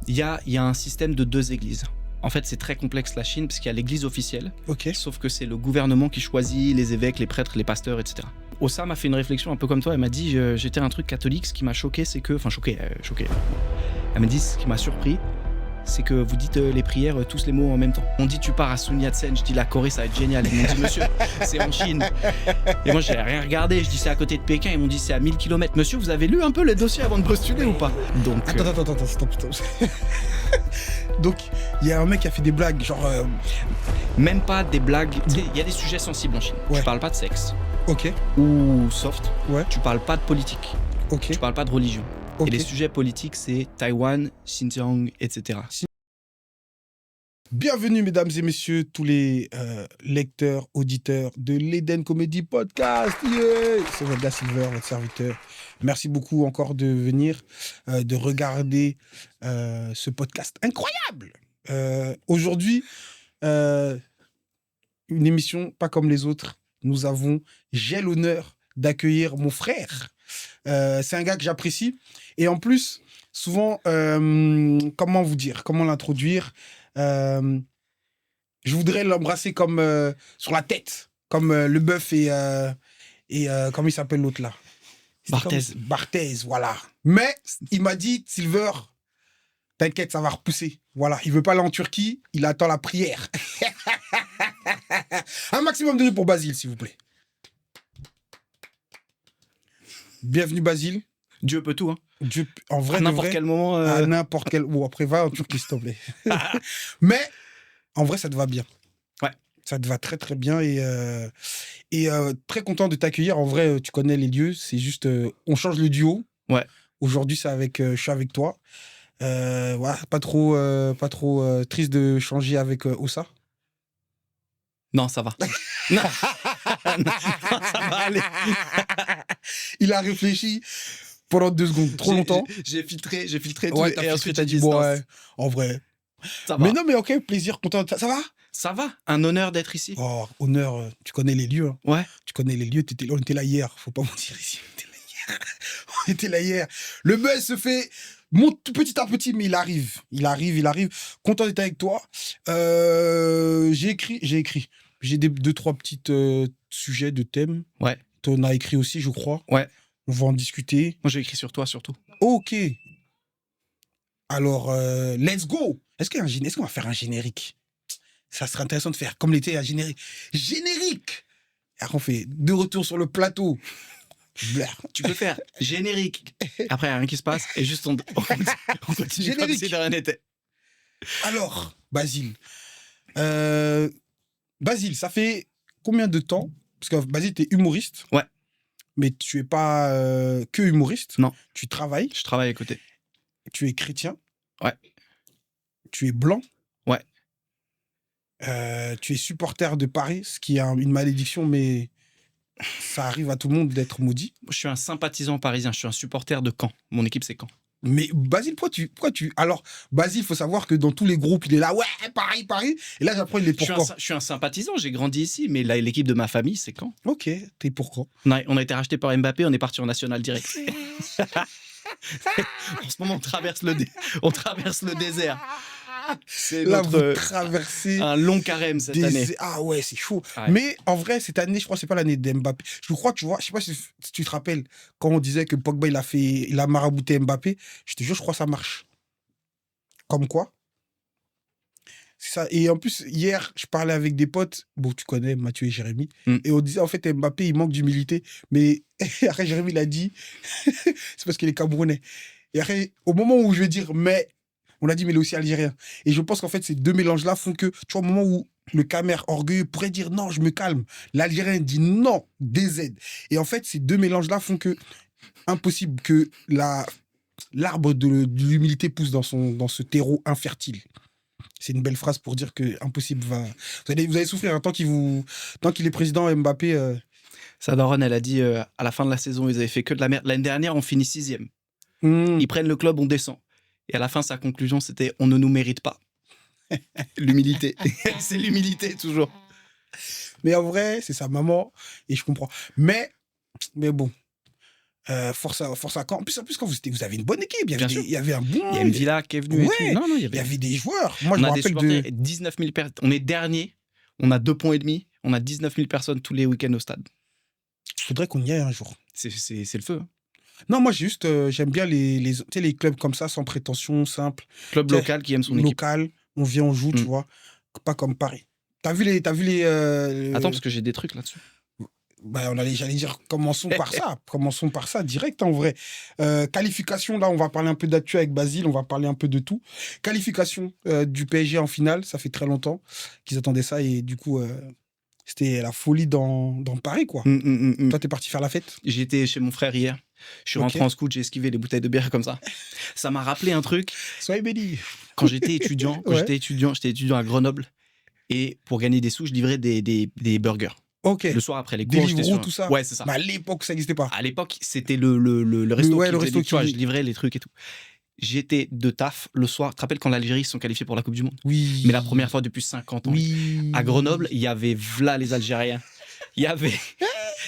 Il y a un système de 2 églises. En fait, c'est très complexe la Chine, parce qu'il y a l'église officielle, sauf que c'est le gouvernement qui choisit les évêques, les prêtres, les pasteurs, etc. Ossa m'a fait une réflexion un peu comme toi, elle m'a dit, j'étais un truc catholique, ce qui m'a choqué, c'est que... Enfin, choqué. Elle m'a dit, ce qui m'a surpris, c'est que vous dites les prières, tous les mots en même temps. On dit, tu pars à Sun Yat-sen, je dis, la Corée, ça va être génial. Ils m'ont dit, monsieur, c'est en Chine. Et moi, j'ai rien regardé, je dis, c'est à côté de Pékin, ils m'ont dit, c'est à 1000 km. Monsieur, vous avez lu un peu les dossiers avant de postuler ou pas? Donc, Attends, stop. Donc, il y a un mec qui a fait des blagues, genre... Même pas des blagues. Il y a des sujets sensibles en Chine. Tu parles pas de sexe. Ok. Ou soft. Ouais. Tu parles pas de politique. Ok. Tu parles pas de religion. Ok. Et les sujets politiques, c'est Taïwan, Xinjiang, etc. Bienvenue, mesdames et messieurs, tous les lecteurs, auditeurs de l'Eden Comedy Podcast. Yeah, c'est Vega Silver, votre serviteur. Merci beaucoup encore de venir, de regarder ce podcast incroyable. Aujourd'hui, une émission pas comme les autres. J'ai l'honneur d'accueillir mon frère. C'est un gars que j'apprécie. Et en plus, souvent, comment l'introduire, je voudrais l'embrasser comme sur la tête, comme le bœuf et comment il s'appelle l'autre là? Barthez, voilà. Mais il m'a dit, Silver, t'inquiète, ça va repousser. Voilà, il veut pas aller en Turquie, il attend la prière. Un maximum de bruit pour Basile, s'il vous plaît. Bienvenue, Basile. Dieu peut tout, hein. Dieu, en vrai, à n'importe quel moment. À n'importe quel. Bon, après, va en Turquie, s'il te plaît. Mais, en vrai, ça te va bien. Ouais. Ça te va très, très bien. Et très content de t'accueillir. En vrai, tu connais les lieux. C'est juste. On change le duo. Ouais. Aujourd'hui, je suis avec toi. Voilà, pas trop triste de changer avec Ossa. Non, ça va. non, ça va aller. Il a réfléchi pendant 2 secondes, trop longtemps. J'ai filtré tout. Ouais, et ensuite, t'as dit, bon, ouais, en vrai. Ça va. Mais non, mais ok, plaisir, content. Ça va? Ça va. Un honneur d'être ici. Oh, honneur, tu connais les lieux. Hein. Ouais. Tu connais les lieux, on était là hier, faut pas mentir ici. On était là hier. Le buzz se fait monte petit à petit, mais il arrive. Content d'être avec toi. J'ai écrit. J'ai 2-3 petites sujets de thèmes. Ouais. T'en as écrit aussi, je crois. Ouais. On va en discuter. Moi, j'ai écrit sur toi, surtout. Ok. Alors, let's go. Est-ce qu'on va faire un générique? Ça serait intéressant de faire, comme l'été, un générique. Générique. Et après, on fait 2 retours sur le plateau. Tu peux faire générique. Après, il n'y a rien qui se passe. Et juste, on continue générique. Comme si de rien n'était. Alors, Basile. Basile, ça fait combien de temps? Parce que Basile, t'es humoriste. Ouais. Mais tu es pas que humoriste. Non. Tu travailles. Je travaille à côté. Tu es chrétien. Ouais. Tu es blanc. Ouais. Tu es supporter de Paris, ce qui est une malédiction, mais ça arrive à tout le monde d'être maudit. Je suis un sympathisant parisien, je suis un supporter de Caen. Mon équipe, c'est Caen. Mais Basile, pourquoi tu... Alors, Basile, il faut savoir que dans tous les groupes, il est là, ouais, Paris. Et là, j'apprends, il est pour Caen. Je suis un sympathisant, j'ai grandi ici, mais là, l'équipe de ma famille, c'est Caen. Ok, t'es pour Caen. On a été racheté par Mbappé, on est parti en national direct. En ce moment, on traverse le désert. C'est là, vous traversez un long carême cette année. Ah ouais, c'est chaud. Ouais. Mais en vrai, cette année, je crois que c'est pas l'année d'Mbappé. Je crois, tu vois, je sais pas si tu te rappelles, quand on disait que Pogba, il a marabouté Mbappé, je te jure, je crois que ça marche. Comme quoi. Ça. Et en plus, hier, je parlais avec des potes, bon, tu connais Mathieu et Jérémy, et on disait, en fait, Mbappé, il manque d'humilité. Mais après, Jérémy l'a dit, c'est parce qu'il est camerounais. Et après, au moment où je vais dire, mais... On a dit, mais il est aussi algérien. Et je pense qu'en fait, ces 2 mélanges-là font que, tu vois, au moment où le Camer orgueilleux pourrait dire non, je me calme, l'Algérien dit non, DZ. Et en fait, ces 2 mélanges-là font que, impossible que l'arbre de l'humilité pousse dans ce terreau infertile. C'est une belle phrase pour dire que impossible va. Vous allez souffrir tant qu'il est président Mbappé. Sa daronne, elle a dit à la fin de la saison, ils avaient fait que de la merde. L'année dernière, on finit 6e. Ils prennent le club, on descend. Et à la fin, sa conclusion, c'était « on ne nous mérite pas ». L'humilité. C'est l'humilité, toujours. Mais en vrai, c'est sa maman, et je comprends. Mais bon, Force à Caen. En plus, quand vous avez une bonne équipe. Il y avait un bon... Il y a une Villa qui est venue. Ouais, et tout. Non, il y avait des joueurs. Moi, je on me a des rappelle supporters, 19 000 personnes. On est dernier. On a 2,5 points. On a 19 000 personnes tous les week-ends au stade. Il faudrait qu'on y aille un jour. C'est le feu. Hein. Non, moi, j'aime bien les clubs comme ça, sans prétention, simple. Club local qui aime son équipe. Local, on vient, on joue, tu vois. Pas comme Paris. T'as vu les Attends, parce que j'ai des trucs là-dessus. Bah, j'allais dire, commençons par ça. Commençons par ça, direct, en vrai. Qualification, là, on va parler un peu d'actu avec Basile, on va parler un peu de tout. Qualification du PSG en finale, ça fait très longtemps qu'ils attendaient ça, et du coup, c'était la folie dans Paris, quoi. Toi, t'es parti faire la fête? J'étais chez mon frère hier. Je suis rentré en scout, j'ai esquivé les bouteilles de bière comme ça. Ça m'a rappelé un truc. Soyez béni. Quand j'étais étudiant, j'étais étudiant à Grenoble, et pour gagner des sous, je livrais des burgers. Ok. Le soir après les cours, j'étais sur... tout ça. Ouais, c'est ça. Mais à l'époque, ça n'existait pas. À l'époque, c'était le resto. Ouais, le resto tu vois, je livrais les trucs et tout. J'étais de taf le soir. Tu te rappelles quand l'Algérie se sont qualifiés pour la Coupe du Monde? Oui. Mais la première fois depuis 50 ans. Oui. À Grenoble, il y avait v'là les Algériens. Il y avait...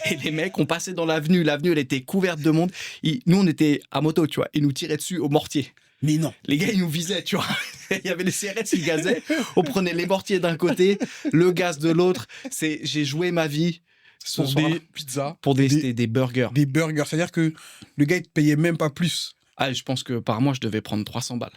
Et les mecs, on passait dans l'avenue. L'avenue, elle était couverte de monde. Nous, on était à moto, tu vois. Ils nous tiraient dessus au mortier. Mais non. Les gars, ils nous visaient, tu vois. Il y avait les CRS qui gazaient. On prenait les mortiers d'un côté, le gaz de l'autre. J'ai joué ma vie. Pour des pizzas. Pour des burgers. Des burgers. C'est-à-dire que le gars, il te payait même pas plus. Ah, je pense que par mois, je devais prendre 300 balles.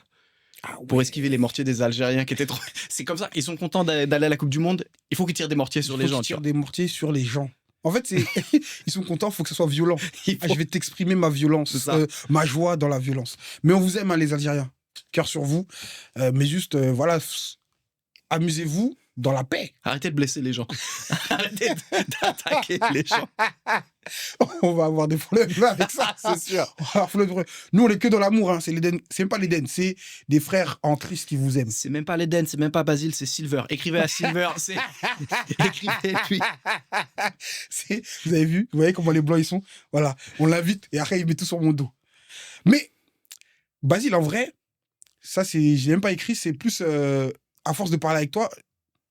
Ah ouais. Pour esquiver les mortiers des Algériens qui étaient trop... C'est comme ça. Ils sont contents d'aller à la Coupe du Monde. Il faut qu'ils tirent des mortiers sur les gens. Ils tirent des mortiers sur les gens. En fait, ils sont contents, il faut que ce soit violent. Je vais t'exprimer ma violence, ma joie dans la violence. Mais on vous aime, hein, les Algériens. Cœur sur vous. Mais juste, voilà, amusez-vous dans la paix. Arrêtez de blesser les gens. Arrêtez d'attaquer les gens. On va avoir des problèmes avec ça, c'est sûr. Nous, on est que dans l'amour. Hein. C'est même pas l'Éden, c'est des frères en Christ qui vous aiment. C'est même pas l'Éden, c'est même pas Basile, c'est Silver. Écrivez à Silver, écrivez-lui. Vous avez vu? Vous voyez comment les Blancs, ils sont? Voilà, on l'invite et après, il met tout sur mon dos. Mais, Basile, en vrai, ça, j'ai même pas écrit, c'est plus, à force de parler avec toi,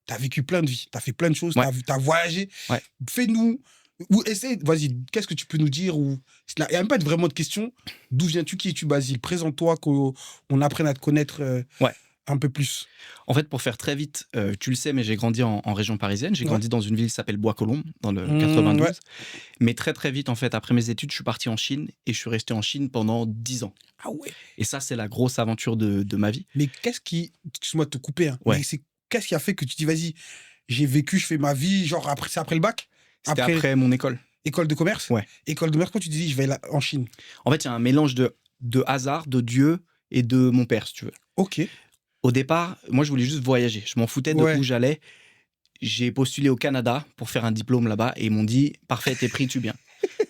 t'as vécu plein de vies, t'as fait plein de choses, t'as voyagé. Ouais. Fais-nous... Ou essaie, vas-y, qu'est-ce que tu peux nous dire? Il n'y a même pas vraiment de question. D'où viens-tu? Qui es-tu, Basile? Présente-toi, qu'on apprenne à te connaître un peu plus. En fait, pour faire très vite, tu le sais, mais j'ai grandi en région parisienne. J'ai grandi dans une ville qui s'appelle Bois-Colombes, dans le 92. Ouais. Mais très, très vite, en fait, après mes études, je suis parti en Chine et je suis resté en Chine pendant 10 ans. Ah ouais. Et ça, c'est la grosse aventure de ma vie. Mais qu'est-ce qui... Excuse-moi de te couper. Hein, mais qu'est-ce qui a fait que tu dis, vas-y, j'ai vécu, je fais ma vie, genre, c'est après le bac? C'était après mon école. École de commerce? Ouais. École de commerce, quand tu dis je vais en Chine? En fait, il y a un mélange de hasard, de Dieu et de mon père, si tu veux. Ok. Au départ, moi, je voulais juste voyager. Je m'en foutais de où j'allais. J'ai postulé au Canada pour faire un diplôme là-bas et ils m'ont dit « Parfait, t'es pris, tu viens ».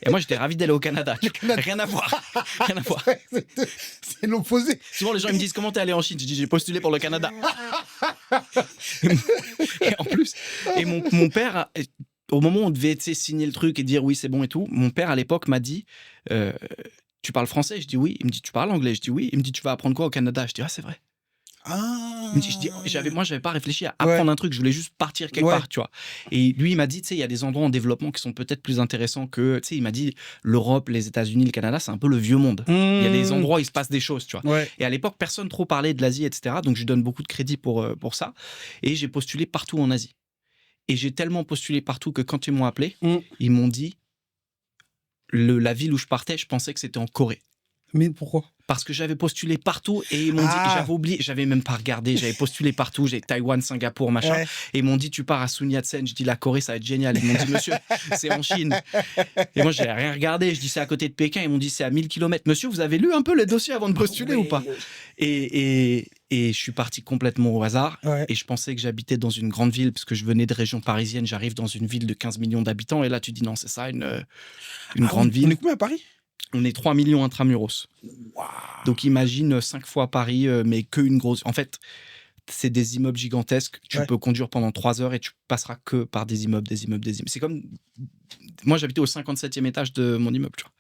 Et moi, j'étais ravi d'aller au Canada. Rien à voir. Rien à voir. C'est l'opposé. Souvent, les gens ils me disent « Comment t'es allé en Chine ?» Je dis « J'ai postulé pour le Canada. » Et en plus, et mon père... Au moment où on devait signer le truc et dire oui, c'est bon et tout, mon père à l'époque m'a dit tu parles français? Je dis oui. Il me dit tu parles anglais? Je dis oui. Il me dit tu vas apprendre quoi au Canada? Je dis ah, c'est vrai. Ah. Moi, j'avais pas réfléchi à apprendre un truc, je voulais juste partir quelque part, tu vois. Et lui, il m'a dit, tu sais, il y a des endroits en développement qui sont peut-être plus intéressants que, tu sais, il m'a dit, l'Europe, les États-Unis, le Canada, c'est un peu le vieux monde. Il y a des endroits où il se passe des choses, tu vois. Ouais. Et à l'époque, personne trop parlait de l'Asie, etc. Donc, je lui donne beaucoup de crédit pour ça. Et j'ai postulé partout en Asie. Et j'ai tellement postulé partout que quand ils m'ont appelé, ils m'ont dit, la ville où je partais, je pensais que c'était en Corée. Mais pourquoi? Parce que j'avais postulé partout et ils m'ont dit, j'avais oublié, j'avais même pas regardé, j'avais postulé partout, j'ai Taïwan, Singapour, machin. Ouais. Et ils m'ont dit, tu pars à Sun Yat-sen. Je dis, la Corée, ça va être génial. Ils m'ont dit, monsieur, c'est en Chine. Et moi, j'ai rien regardé. Je dis, c'est à côté de Pékin. Ils m'ont dit, c'est à 1000 km. Monsieur, vous avez lu un peu les dossiers avant de postuler ou pas? Et je suis parti complètement au hasard. Ouais. Et je pensais que j'habitais dans une grande ville parce que je venais de région parisienne. J'arrive dans une ville de 15 millions d'habitants. Et là, tu dis, non, c'est ça, une grande ville. On est combien à Paris? On est 3 millions intramuros. Wow. Donc imagine 5 fois Paris, mais qu'une grosse... En fait, c'est des immeubles gigantesques. Tu peux conduire pendant 3 heures et tu passeras que par des immeubles. C'est comme... Moi, j'habitais au 57e étage de mon immeuble, tu vois.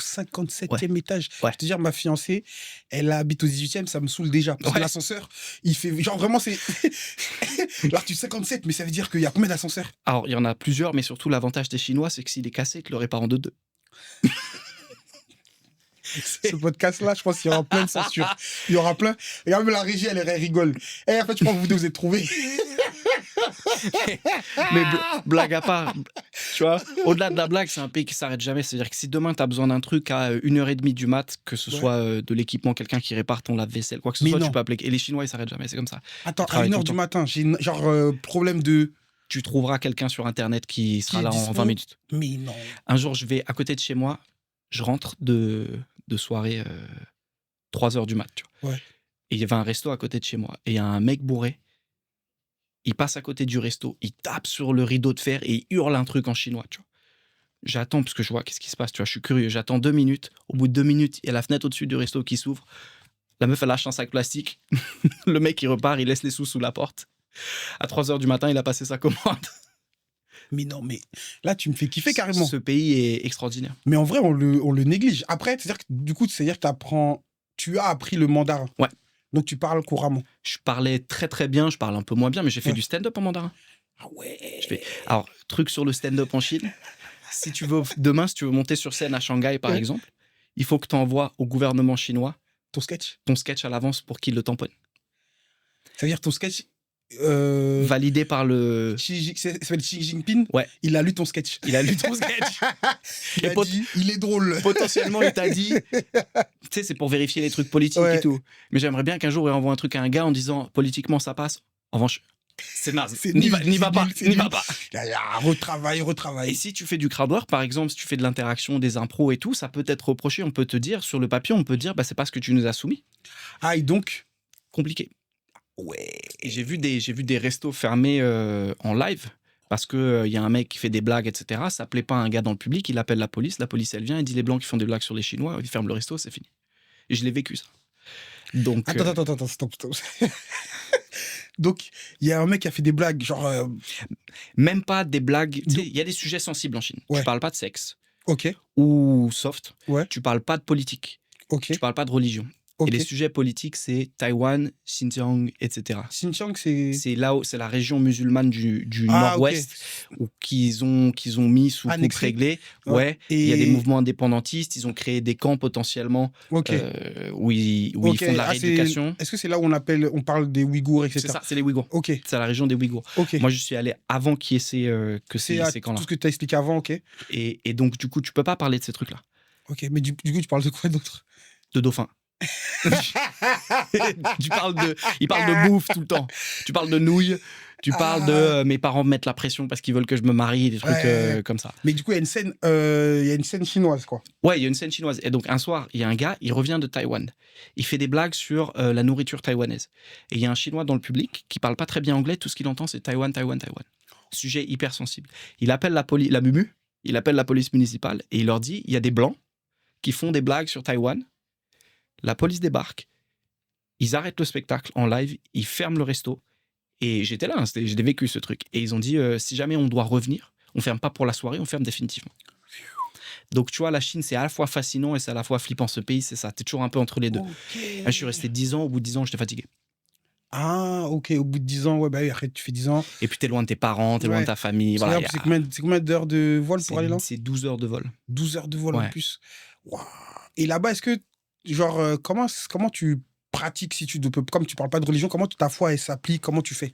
57e étage. Ouais. Je te dire, ma fiancée, elle habite au 18e, ça me saoule déjà. Parce que l'ascenseur, il fait... Genre vraiment, c'est... Là, tu 57, mais ça veut dire qu'il y a combien d'ascenseurs? Alors, il y en a plusieurs, mais surtout, l'avantage des Chinois, c'est que s'il est cassé, tu le répares en 2-2. Ce podcast-là, je pense qu'il y aura plein de censure. Il y aura plein. Regarde, même la régie, elle rigole. En fait, je pense que vous deux, vous êtes trouvés. Mais blague à part, tu vois, au-delà de la blague, c'est un pays qui s'arrête jamais. C'est-à-dire que si demain, tu as besoin d'un truc à 1h30 du mat, que ce soit de l'équipement, quelqu'un qui répare ton lave-vaisselle, quoi que ce soit, tu peux appeler. Et les Chinois, ils s'arrêtent jamais, c'est comme ça. Attends, à 1h du matin, j'ai problème de... Tu trouveras quelqu'un sur Internet qui sera là en 20 minutes. Mais non. Un jour, je vais à côté de chez moi, je rentre de soirée 3h du mat, tu vois. Ouais. Et il y avait un resto à côté de chez moi. Et il y a un mec bourré, il passe à côté du resto, il tape sur le rideau de fer et il hurle un truc en chinois, tu vois. J'attends parce que je vois qu'est-ce qui se passe, tu vois, je suis curieux. J'attends 2 minutes. Au bout de 2 minutes, il y a la fenêtre au-dessus du resto qui s'ouvre. La meuf, elle lâche un sac plastique. Le mec, il repart, il laisse les sous la porte. À 3h du matin, il a passé sa commande. Mais non, mais là, tu me fais kiffer carrément. Ce pays est extraordinaire. Mais en vrai, on le néglige. Après, c'est-à-dire que du coup, c'est-à-dire que tu as appris le mandarin. Ouais. Donc, tu parles couramment. Je parlais très très bien, je parle un peu moins bien, mais j'ai fait du stand-up en mandarin. Ah ouais. Alors, truc sur le stand-up en Chine. Si tu veux monter sur scène à Shanghai, par exemple, il faut que tu envoies au gouvernement chinois ton sketch à l'avance pour qu'il le tamponne. C'est-à-dire ton sketch validé par le... Ça s'appelle Xi Jinping. Ouais. Il a lu ton sketch. Il est drôle. Potentiellement, il t'a dit... Tu sais, c'est pour vérifier les trucs politiques et tout. Mais j'aimerais bien qu'un jour, il envoie un truc à un gars en disant « Politiquement, ça passe. » En revanche, c'est naze. N'y va pas. Retravaille. Et si tu fais du crowd work, par exemple, si tu fais de l'interaction, des impros et tout, ça peut être reproché. On peut te dire, sur le papier, on peut dire, c'est pas ce que tu nous as soumis. Ah, et donc compliqué. Ouais. Et j'ai vu des restos fermés en live parce que y a un mec qui fait des blagues, etc. Ça plaît pas à un gars dans le public, il appelle la police, elle vient, elle dit les blancs qui font des blagues sur les Chinois, ils ferment le resto, c'est fini. Et je l'ai vécu ça. Donc attends, stop. Donc il y a un mec qui a fait des blagues, genre même pas des blagues. Il y a des sujets sensibles en Chine. Ouais. Tu parles pas de sexe. Ok. Ou soft. Ouais. Tu parles pas de politique. Ok. Tu parles pas de religion. Okay. Et les sujets politiques, c'est Taïwan, Xinjiang, etc. Xinjiang, c'est là où c'est la région musulmane du nord-ouest qu'ils ont mis sous coupe réglée. Ouais. Et il y a des mouvements indépendantistes. Ils ont créé des camps potentiellement où ils font de la rééducation. Est-ce que c'est là où on parle des Ouïghours, etc. C'est ça, c'est les Ouïghours. Ok. C'est la région des Ouïghours. Okay. Moi, je suis allé avant qu'il y ait ces camps-là. Tout ce que tu as expliqué avant, ok. Et donc, du coup, tu peux pas parler de ces trucs-là. Ok, mais du coup, tu parles de quoi d'autre? De dauphins. Il parle de bouffe tout le temps. Tu parles de nouilles. Tu parles de mes parents me mettent la pression parce qu'ils veulent que je me marie, des trucs comme ça. Mais du coup, il y a une scène chinoise, quoi. Ouais, il y a une scène chinoise. Et donc, un soir, il y a un gars, il revient de Taïwan. Il fait des blagues sur la nourriture taïwanaise. Et il y a un Chinois dans le public qui parle pas très bien anglais. Tout ce qu'il entend, c'est Taïwan. Sujet hyper sensible. Il appelle la MUMU, il appelle la police municipale et il leur dit, il y a des Blancs qui font des blagues sur Taïwan. La police débarque, ils arrêtent le spectacle en live, ils ferment le resto. Et j'étais là, j'ai vécu ce truc. Et ils ont dit, si jamais on doit revenir, on ferme pas pour la soirée, on ferme définitivement. Donc tu vois, la Chine, c'est à la fois fascinant et c'est à la fois flippant. Ce pays, c'est ça, t'es toujours un peu entre les deux. Okay. Là, je suis resté 10 ans, au bout de 10 ans, j'étais fatigué. Ah, ok, au bout de 10 ans, après tu fais 10 ans. Et puis t'es loin de tes parents, t'es loin de ta famille. Voilà, c'est combien d'heures de vol pour aller là? C'est 12 heures de vol. 12 heures de vol en plus. Wow. Et là-bas, est-ce que genre, comment tu pratiques, comme tu parles pas de religion, comment ta foi elle s'applique, comment tu fais?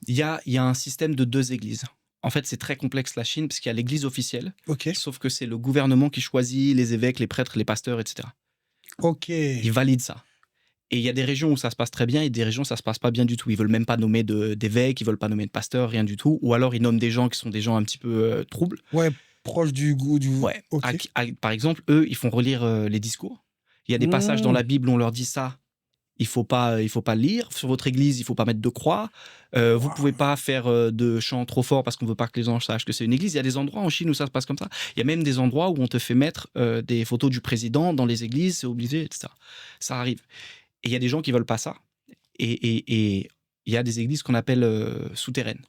Il y a un système de 2 églises. En fait, c'est très complexe la Chine parce qu'il y a l'église officielle, sauf que c'est le gouvernement qui choisit les évêques, les prêtres, les pasteurs, etc. Ok. Ils valident ça. Et il y a des régions où ça se passe très bien et des régions où ça se passe pas bien du tout. Ils veulent même pas nommer d'évêques, ils veulent pas nommer de pasteurs, rien du tout. Ou alors ils nomment des gens qui sont des gens un petit peu troubles. Ouais, proches du goût du. Ouais. Par exemple, eux, ils font relire les discours. Il y a des passages dans la Bible où on leur dit ça, il faut pas le lire. Sur votre église, il faut pas mettre de croix. Vous pouvez pas faire de chants trop forts parce qu'on veut pas que les gens sachent que c'est une église. Il y a des endroits en Chine où ça se passe comme ça. Il y a même des endroits où on te fait mettre des photos du président dans les églises, c'est obligé, etc. Ça arrive. Et il y a des gens qui veulent pas ça. Et il y a des églises qu'on appelle souterraines.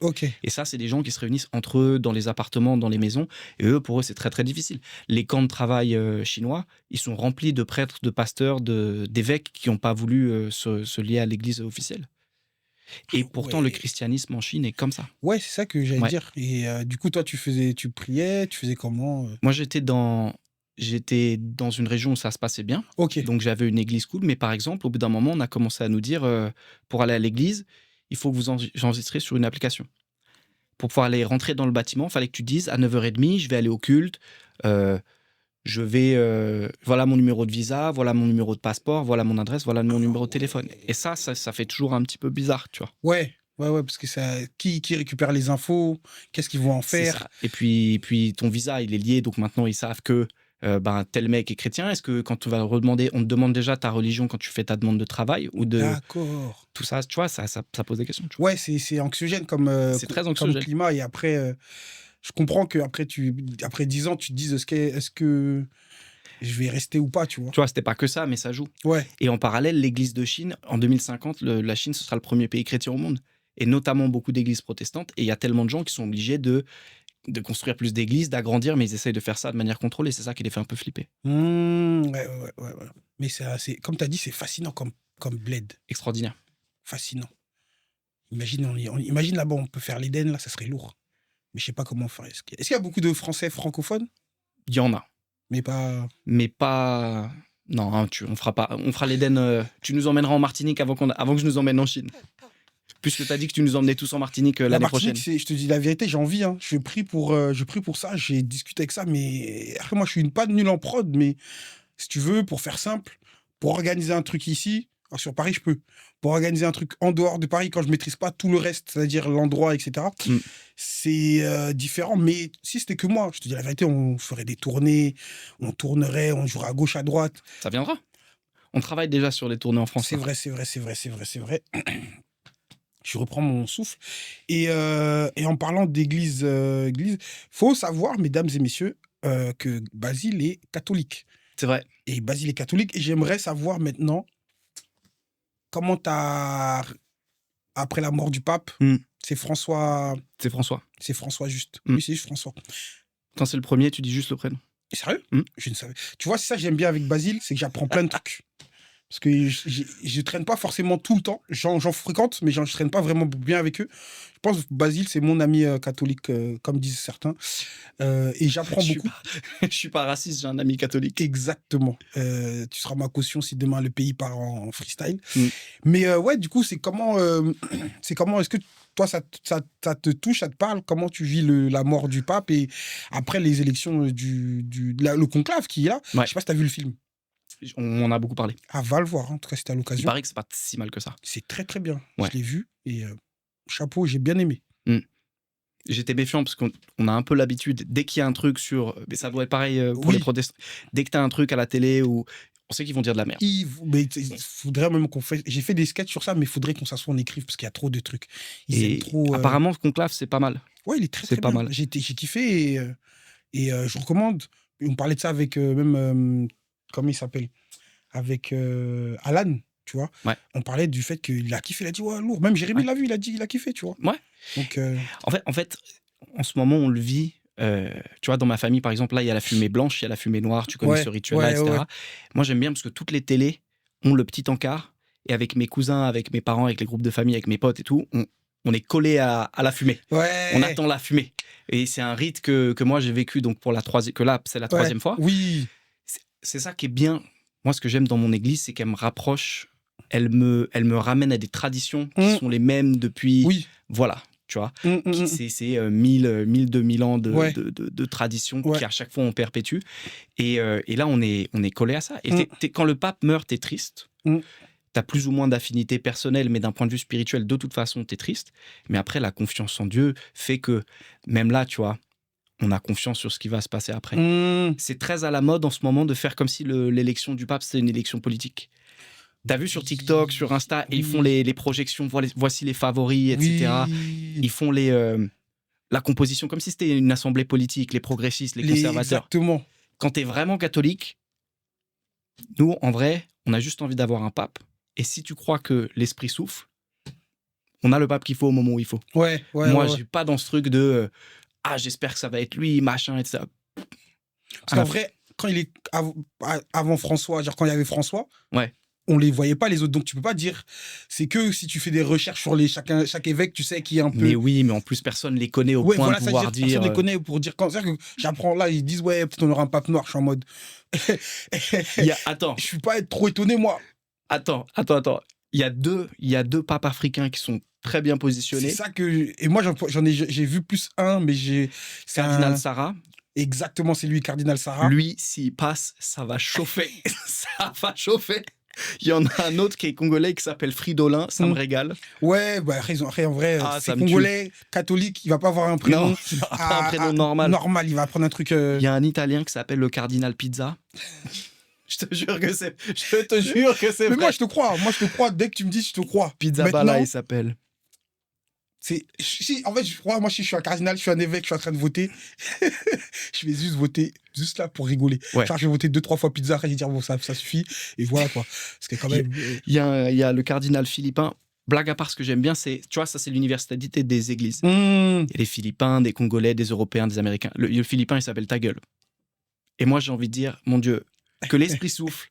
Et ça, c'est des gens qui se réunissent entre eux dans les appartements, dans les maisons. Et eux, pour eux, c'est très, très difficile. Les camps de travail chinois, ils sont remplis de prêtres, de pasteurs, d'évêques qui n'ont pas voulu se lier à l'église officielle. Et pourtant, le christianisme en Chine est comme ça. Ouais, c'est ça que j'allais dire. Et du coup, toi, tu priais, tu faisais comment? Moi, j'étais dans j'étais dans une région où ça se passait bien. Ok. Donc, j'avais une église cool. Mais par exemple, au bout d'un moment, on a commencé à nous dire, pour aller à l'église, il faut que vous enregistrez sur une application. Pour pouvoir aller rentrer dans le bâtiment, il fallait que tu dises à 9h30, je vais aller au culte, je vais, voilà mon numéro de visa, voilà mon numéro de passeport, voilà mon adresse, voilà mon numéro de téléphone. Et ça fait toujours un petit peu bizarre, tu vois. Ouais, parce que qui récupère les infos, qu'est-ce qu'ils vont en faire. Et puis ton visa, il est lié, donc maintenant ils savent que tel mec est chrétien. Est-ce que quand tu vas redemander, on te demande déjà ta religion quand tu fais ta demande de travail ou de... D'accord. Tout ça, tu vois, ça pose des questions. Tu vois. Ouais, c'est anxiogène comme, c'est très anxiogène. comme climat. Et après, je comprends qu'après après 10 ans, tu te dises est-ce que je vais rester ou pas, tu vois. Tu vois, c'était pas que ça, mais ça joue. Ouais. Et en parallèle, l'église de Chine, en 2050, la Chine, ce sera le premier pays chrétien au monde. Et notamment beaucoup d'églises protestantes. Et il y a tellement de gens qui sont obligés de construire plus d'églises, d'agrandir, mais ils essayent de faire ça de manière contrôlée. C'est ça qui les fait un peu flipper. Ouais. Mais c'est comme tu as dit, c'est fascinant comme bled. Extraordinaire. Fascinant. Imagine là-bas, on peut faire l'Éden, là, ça serait lourd. Mais je sais pas comment on ferait. Est-ce qu'il y a beaucoup de Français francophones? Il y en a. Mais pas... Non, hein, on fera l'Éden. Tu nous emmèneras en Martinique avant que je nous emmène en Chine. Puisque tu as dit que tu nous emmenais tous en Martinique l'année prochaine. Je te dis la vérité, j'ai envie. Hein. Je prie pour ça, j'ai discuté avec ça. Mais après, moi, je suis pas nul en prod. Mais si tu veux, pour faire simple, pour organiser un truc ici, alors sur Paris, je peux. Pour organiser un truc en dehors de Paris, quand je maîtrise pas tout le reste, c'est-à-dire l'endroit, etc., c'est différent. Mais si c'était que moi, je te dis la vérité, on ferait des tournées, on tournerait, on jouerait à gauche, à droite. Ça viendra. On travaille déjà sur les tournées en France. C'est vrai. Je reprends mon souffle. Et en parlant d'église, faut savoir, mesdames et messieurs, que Basile est catholique. C'est vrai. Et Basile est catholique. Et j'aimerais savoir maintenant comment après la mort du pape, c'est François. C'est François. C'est François juste. Oui, c'est juste François. Quand c'est le premier, tu dis juste le prénom. Sérieux? Je ne savais. Tu vois, c'est ça que j'aime bien avec Basile, c'est que j'apprends plein de trucs. Parce que je traîne pas forcément tout le temps. J'en fréquente, mais je traîne pas vraiment bien avec eux. Je pense que Basile, c'est mon ami catholique, comme disent certains. Et j'apprends beaucoup. Je suis pas raciste, j'ai un ami catholique. Exactement. Tu seras ma caution si demain le pays part en freestyle. Mais ouais, du coup, c'est comment est-ce que toi, ça te touche, ça te parle? Comment tu vis la mort du pape et après les élections le conclave qui est là? Ouais. Je sais pas si tu as vu le film. On en a beaucoup parlé. Ah, va le voir, hein. En tout cas, si t'as l'occasion. Il paraît que c'est pas si mal que ça. C'est très, très bien. Ouais. Je l'ai vu et chapeau, j'ai bien aimé. J'étais méfiant parce qu'on a un peu l'habitude, dès qu'il y a un truc mais ça doit être pareil pour les protestants, dès que tu as un truc à la télé où on sait qu'ils vont dire de la merde. Mais il faudrait même qu'on fasse... J'ai fait des sketchs sur ça, mais il faudrait qu'on s'assoie, on écrive parce qu'il y a trop de trucs. Ils aiment trop... Apparemment, Conclave, c'est pas mal. Ouais, il est très, très bien. Mal. J'ai kiffé et je recommande. On parlait de ça avec même... comment il s'appelle? Avec Alan, tu vois. Ouais. On parlait du fait qu'il a kiffé, il a dit ouais, lourd. Même Jérémy l'a vu, il a dit il a kiffé, tu vois. Ouais. Donc, en fait, en ce moment, on le vit. Tu vois, dans ma famille, par exemple, là, il y a la fumée blanche, il y a la fumée noire, tu connais ce rituel-là, etc. Ouais. Moi, j'aime bien parce que toutes les télés ont le petit encart. Et avec mes cousins, avec mes parents, avec les groupes de famille, avec mes potes et tout, on est collé à la fumée. Ouais. On attend la fumée. Et c'est un rite que moi, j'ai vécu donc pour que là, c'est la troisième fois. Oui. C'est ça qui est bien. Moi, ce que j'aime dans mon église, c'est qu'elle me rapproche, elle me ramène à des traditions qui sont les mêmes depuis... Oui. Voilà, tu vois. C'est 1000, 2000 ans de traditions qui, à chaque fois, on perpétue. Et là, on est collé à ça. Et quand le pape meurt, t'es triste. T'as plus ou moins d'affinité personnelle, mais d'un point de vue spirituel, de toute façon, t'es triste. Mais après, la confiance en Dieu fait que, même là, tu vois, on a confiance sur ce qui va se passer après. C'est très à la mode en ce moment de faire comme si l'élection du pape, c'était une élection politique. T'as vu sur TikTok, sur Insta, ils font les projections, voici les favoris, etc. Ils font la composition comme si c'était une assemblée politique, les progressistes, les conservateurs. Exactement. Quand t'es vraiment catholique, nous, en vrai, on a juste envie d'avoir un pape. Et si tu crois que l'esprit souffle, on a le pape qu'il faut au moment où il faut. Moi, je suis pas dans ce truc de... j'espère que ça va être lui, machin, etc. Parce qu'en vrai, quand il est avant François, genre quand il y avait François, on les voyait pas les autres, donc tu peux pas dire. C'est que si tu fais des recherches sur chaque évêque, tu sais qui est un peu. Mais oui, mais en plus personne les connaît au point de pouvoir dire. Personne les connaît pour dire quand. C'est-à-dire que j'apprends là, ils disent ouais, peut-être on aura un pape noir. Je suis en mode. Attends. Je suis pas trop étonné moi. Attends. Il y a deux papes africains qui sont très bien positionnés. C'est ça que. Et moi j'ai vu plus un, mais Cardinal Sarah. Exactement, c'est lui, Cardinal Sarah. Lui, s'il passe, ça va chauffer. Ça va chauffer. Il y en a un autre qui est congolais qui s'appelle Fridolin, ça me régale. Ouais, bah, après, en vrai, c'est congolais, catholique, il va pas avoir un prénom. Non, il va pas un prénom normal. Normal, il va prendre un truc. Il y a un Italien qui s'appelle le Cardinal Pizza. Je te jure que c'est vrai. Mais moi, je te crois. Dès que tu me dis, je te crois. Pizza Bala, il s'appelle. En fait, moi, si je suis un cardinal, je suis un évêque, je suis en train de voter. Je vais juste voter, juste là pour rigoler. Ouais. Genre, je vais voter 2-3 fois pizza, après je vais dire, bon, ça suffit. Et voilà, quoi. Parce que quand même. Il y a le cardinal philippin. Blague à part, ce que j'aime bien, c'est, tu vois, ça, c'est l'universalité des églises. Il y a des Philippins, des Congolais, des Européens, des Américains. Le Philippin, il s'appelle Ta Gueule. Et moi, j'ai envie de dire, mon Dieu, que l'esprit souffle.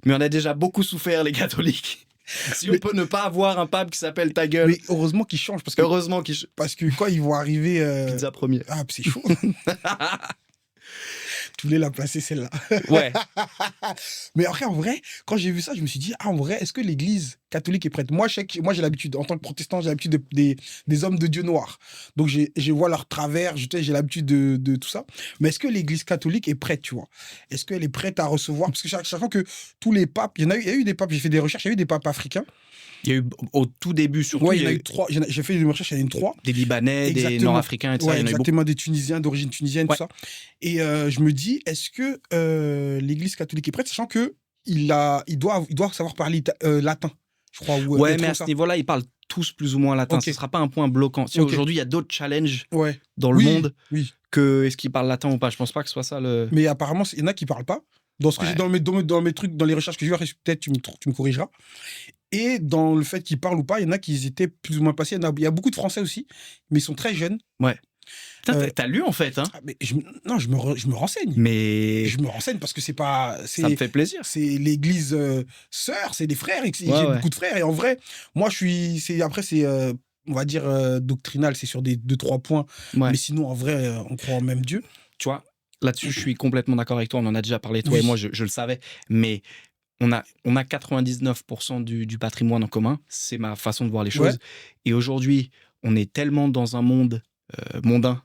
Mais on a déjà beaucoup souffert, les catholiques. Si on peut ne pas avoir un pape qui s'appelle Ta Gueule. Mais heureusement qu'il change. Parce que quand ils vont arriver. Pizza premier. Ah, c'est chaud. Tu voulais la placer celle-là. Ouais. Mais après, en vrai, quand j'ai vu ça, je me suis dit, en vrai, est-ce que l'église catholique est prête? Moi, j'ai l'habitude, en tant que protestant, j'ai l'habitude des hommes de Dieu noirs. Donc, je vois leur travers, j'ai l'habitude de tout ça. Mais est-ce que l'église catholique est prête, tu vois? Est-ce qu'elle est prête à recevoir? Parce que chaque fois que tous les papes, il y a eu des papes, j'ai fait des recherches, il y a eu des papes africains. Il y a eu, au tout début, surtout. Ouais, il y en a eu 3. J'ai fait des recherches, il y en a eu 3. Des Libanais, des Nord-Africains, et tout ça. Exactement, des Tunisiens, d'origine tunisienne, tout ça. Et je me dis, est-ce que l'église catholique est prête, sachant qu'il doit savoir parler latin, je crois. Ouais, mais à ce niveau-là, ils parlent tous plus ou moins latin. Ce ne sera pas un point bloquant. Si aujourd'hui, il y a d'autres challenges dans le monde que est-ce qu'ils parlent latin ou pas. Je ne pense pas que ce soit ça le. Mais apparemment, il y en a qui ne parlent pas. Dans ce que j'ai dans mes trucs, dans les recherches que j'ai vues, peut-être tu me corrigeras. Et dans le fait qu'ils parlent ou pas, il y en a qui étaient plus ou moins passés. Il y a beaucoup de Français aussi, mais ils sont très jeunes. Ouais. Putain, t'as lu en fait, hein? Mais je me renseigne. Mais je me renseigne parce que c'est pas. Ça me fait plaisir. C'est l'église sœur, c'est des frères. J'ai beaucoup de frères. Et en vrai, moi, après, c'est on va dire doctrinal, c'est sur des 2-3 points. Ouais. Mais sinon, en vrai, on croit en même Dieu. Tu vois, là-dessus, je suis complètement d'accord avec toi. On en a déjà parlé, toi et moi, je le savais. Mais on a 99% du patrimoine en commun. C'est ma façon de voir les choses. Ouais. Et aujourd'hui, on est tellement dans un monde mondain.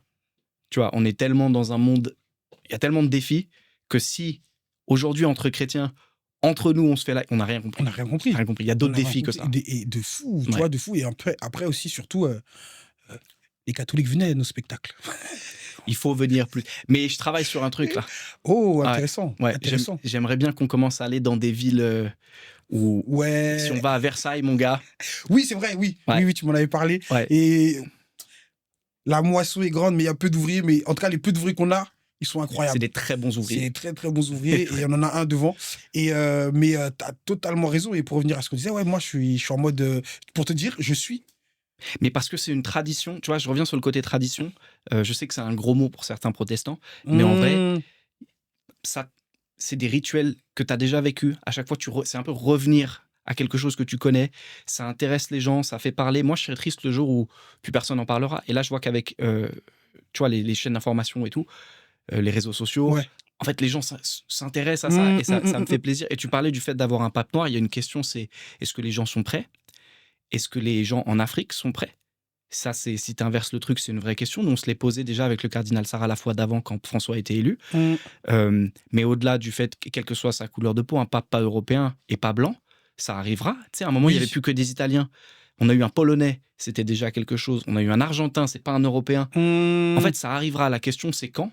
Tu vois, on est tellement dans un monde... Il y a tellement de défis que si, aujourd'hui, entre chrétiens, entre nous, on se fait là... On n'a rien compris. On n'a rien compris. Il y a d'autres défis que ça. Et de fou, tu vois, de fou. Et après aussi, surtout, les catholiques venaient à nos spectacles. Il faut venir plus. Mais je travaille sur un truc, là. Oh, intéressant. Ouais, intéressant. J'aimerais bien qu'on commence à aller dans des villes où... Ouais. Si on va à Versailles, mon gars... Oui, c'est vrai, oui. Ouais. Oui, tu m'en avais parlé. Ouais. Et... La moisson est grande, mais il y a peu d'ouvriers. Mais en tout cas, les peu d'ouvriers qu'on a, ils sont incroyables. C'est des très bons ouvriers. C'est des très, très bons ouvriers. Et il y en a un devant. Et mais tu as totalement raison. Et pour revenir à ce qu'on disait, ouais, moi, je suis en mode... pour te dire, je suis... Mais parce que c'est une tradition. Tu vois, je reviens sur le côté tradition. Je sais que c'est un gros mot pour certains protestants. Mais en vrai, c'est des rituels que tu as déjà vécu. À chaque fois, c'est un peu revenir à quelque chose que tu connais, ça intéresse les gens, ça fait parler. Moi, je serais triste le jour où plus personne n'en parlera. Et là, je vois qu'avec, tu vois, les chaînes d'information et tout, les réseaux sociaux, en fait, les gens s'intéressent à ça et ça me fait plaisir. Et tu parlais du fait d'avoir un pape noir. Il y a une question, c'est est-ce que les gens sont prêts? Est-ce que les gens en Afrique sont prêts? Ça, si tu inverses le truc, c'est une vraie question. Nous, on se l'est posé déjà avec le cardinal Sarah la fois d'avant quand François a été élu. Mais au-delà du fait, quelle que soit sa couleur de peau, un pape pas européen et pas blanc, ça arrivera. Tu sais, à un moment, il n'y avait plus que des Italiens. On a eu un Polonais, c'était déjà quelque chose. On a eu un Argentin, c'est pas un Européen. En fait, ça arrivera. La question, c'est quand.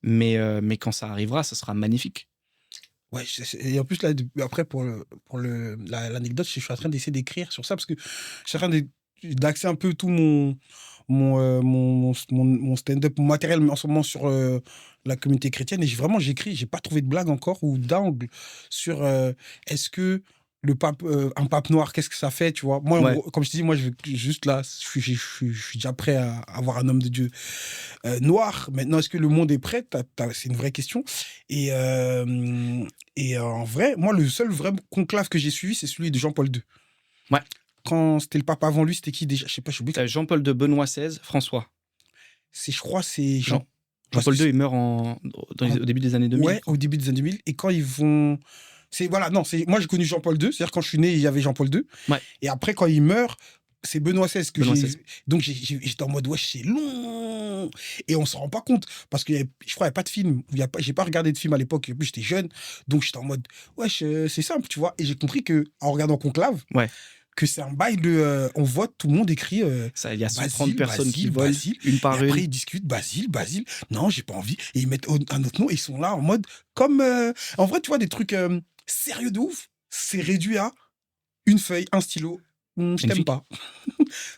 Mais quand ça arrivera, ça sera magnifique. Ouais, et en plus, là, après, pour l'anecdote, je suis en train d'essayer d'écrire sur ça parce que je suis en train d'axer un peu tout mon stand-up, mon matériel en ce moment sur la communauté chrétienne. Et j'écris, j'ai pas trouvé de blague encore ou d'angle sur est-ce que un pape noir, qu'est-ce que ça fait, tu vois. Moi, Ouais. comme je te dis, moi, je veux juste là, je suis déjà prêt à avoir un homme de Dieu noir. Maintenant, est-ce que le monde est prêt? C'est une vraie question. Et en vrai, moi, le seul vrai conclave que j'ai suivi, c'est celui de Jean-Paul II. Ouais. Quand c'était le pape avant lui, c'était qui déjà? Je sais pas, je suis oublié. T'as Jean-Paul II, Benoît XVI, François. Je crois c'est Jean. Jean-Paul II, il meurt au début des années 2000. Ouais, au début des années 2000. Et quand ils vont... moi j'ai connu Jean-Paul II, c'est-à-dire quand je suis né, il y avait Jean-Paul II. Ouais. Et après, quand il meurt, c'est Benoît XVI que Benoît j'ai... XVI. Donc j'étais en mode, wesh, c'est long. Et on se rend pas compte, parce que je crois qu'il n'y a pas de film. J'ai pas regardé de film à l'époque, et puis j'étais jeune. Donc j'étais en mode, wesh, c'est simple, tu vois. Et j'ai compris que en regardant Conclave, Ouais. que c'est un bail de... on vote, tout le monde écrit... Ça, il y a 130 Basile, personnes qui Basile, volent, Basile. une par Et après, une. ils discutent, Basile, non, j'ai pas envie. Et ils mettent un autre nom et ils sont là en mode, comme... en vrai, tu vois, des trucs sérieux de ouf, c'est réduit à une feuille, un stylo, je t'aime pas.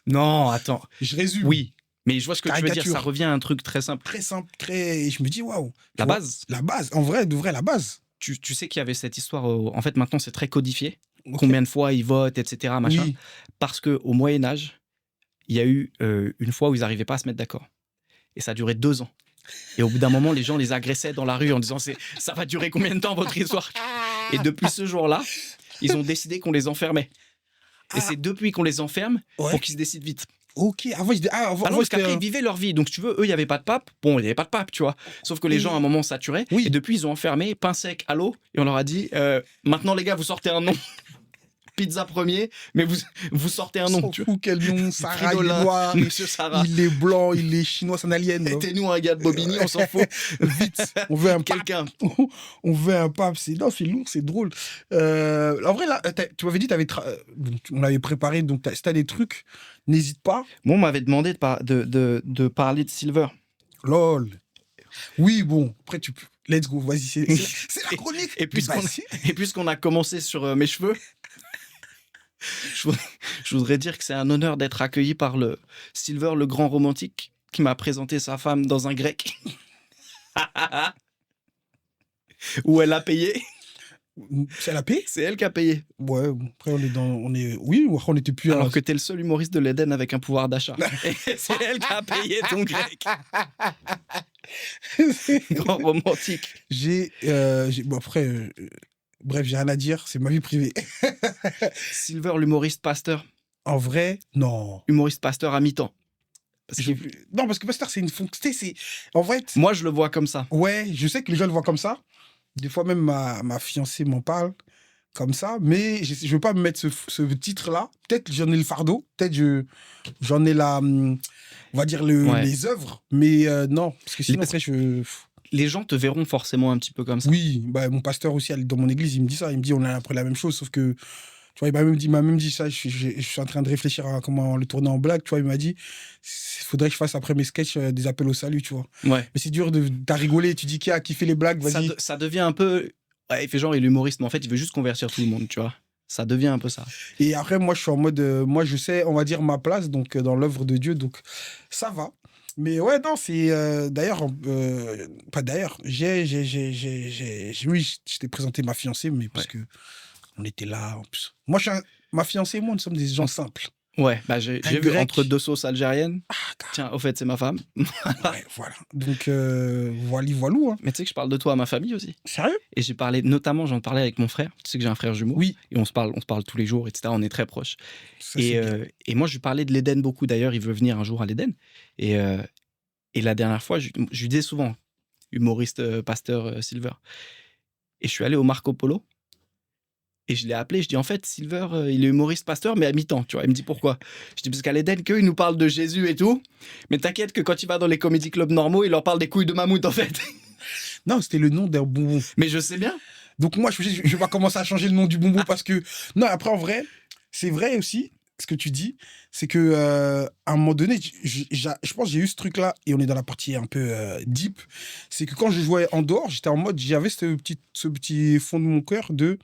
Non, attends. Je résume. Oui, mais je vois ce que tu veux dire, Caricature. ça revient à un truc très simple. Très simple, très... Et je me dis, waouh. La base. La base, en vrai, de vrai, la base. Tu sais qu'il y avait cette histoire, en fait maintenant c'est très codifié, Ok. combien de fois ils votent, etc. Machin, Oui. parce qu'au Moyen-Âge, il y a eu une fois où ils n'arrivaient pas à se mettre d'accord. Et ça a duré 2 ans. Et au bout d'un moment, les gens les agressaient dans la rue en disant ça va durer combien de temps votre histoire? Et depuis ce jour-là, ils ont décidé qu'on les enfermait. Et c'est depuis qu'on les enferme pour qu'ils se décident vite. Ok, avant, Parce qu'après, ils vivaient leur vie. Donc, si tu veux, eux, il n'y avait pas de pape. Bon, il n'y avait pas de pape, tu vois. Sauf que les gens, à un moment, saturaient. Oui. Et depuis, ils ont enfermé, pain sec, à l'eau. Et on leur a dit, maintenant, les gars, vous sortez un nom. Pizza premier, mais vous sortez un nom. Tu vois. Quel nom? Sarah, il est Fridolin, noir. Monsieur Sarah. Il est blanc, il est chinois, c'est un alien. Mettez-nous un gars de Bobigny, on s'en fout. Vite, on veut un Quelqu'un. On veut un pape. C'est lourd, c'est drôle. En vrai, là, tu m'avais dit, on avait préparé, donc si t'as des trucs, n'hésite pas. Moi, on m'avait demandé de parler de Silver. Lol. Oui, bon, après, tu peux. Let's go, vas-y, c'est la chronique. Et puisqu'on a commencé sur mes cheveux, je voudrais dire que c'est un honneur d'être accueilli par le Silver, le grand romantique, qui m'a présenté sa femme dans un grec. Où elle a payé. C'est la paix? C'est elle qui a payé. Ouais, après, oui, on était plus... Alors que t'es le seul humoriste de l'Éden avec un pouvoir d'achat. Et c'est elle qui a payé ton grec. Grand romantique. Bon, après... Bref, j'ai rien à dire, c'est ma vie privée. Silver, l'humoriste pasteur. En vrai, non. Humoriste pasteur à mi-temps. Non, parce que pasteur, c'est une fonction. En vrai. Moi, je le vois comme ça. Ouais, je sais que les gens le voient comme ça. Des fois, même ma fiancée m'en parle comme ça. Mais je veux pas me mettre ce titre-là. Peut-être j'en ai le fardeau. Peut-être j'en ai on va dire les œuvres. Mais non, parce que sinon, après, les gens te verront forcément un petit peu comme ça. Oui, bah, mon pasteur aussi, dans mon église, il me dit ça. Il me dit, on a après la même chose, sauf que, tu vois, il m'a même dit ça. Je suis en train de réfléchir à comment le tourner en blague. Tu vois, il m'a dit, il faudrait que je fasse après mes sketchs des appels au salut, tu vois. Ouais. Mais c'est dur t'as rigolé. Tu dis qui a kiffé les blagues, vas-y. Ça devient un peu. Ouais, il fait genre, il est humoriste, mais en fait, il veut juste convertir tout le monde, tu vois. Ça devient un peu ça. Et après, moi, je suis en mode, moi, je sais, on va dire, ma place donc dans l'œuvre de Dieu, donc ça va. Mais ouais, non, c'est d'ailleurs, pas d'ailleurs, oui, je t'ai présenté ma fiancée, mais parce que on était là. En plus. Moi, ma fiancée et moi, nous sommes des gens simples. Ouais, bah j'ai vu entre deux sauces algériennes. Tiens, au fait, c'est ma femme. Ouais, voilà. Donc, voilou. Hein. Mais tu sais que je parle de toi à ma famille aussi. Sérieux? Et j'en parlais avec mon frère. Tu sais que j'ai un frère jumeau. Oui. Et on se parle tous les jours, etc. On est très proches. Et moi, je lui parlais de l'Éden beaucoup. D'ailleurs, il veut venir un jour à l'Éden. Et la dernière fois, je lui disais souvent, humoriste, pasteur Silver. Et je suis allé au Marco Polo. Et je l'ai appelé, je dis en fait, Silver, il est humoriste pasteur, mais à mi-temps, tu vois. Il me dit pourquoi? Je dis parce qu'à l'Éden, qu'eux, ils nous parlent de Jésus et tout. Mais t'inquiète que quand il va dans les comédie clubs normaux, il leur parle des couilles de mammouth, en fait. Non, c'était le nom d'un bonbon. Mais je sais bien. Donc moi, je vais pas commencer à changer le nom du bonbon parce que... Non, après, en vrai, c'est vrai aussi, ce que tu dis, c'est que à un moment donné, je pense que j'ai eu ce truc-là, et on est dans la partie un peu deep, c'est que quand je jouais en dehors, j'étais en mode, j'avais ce petit fond de mon cœur de...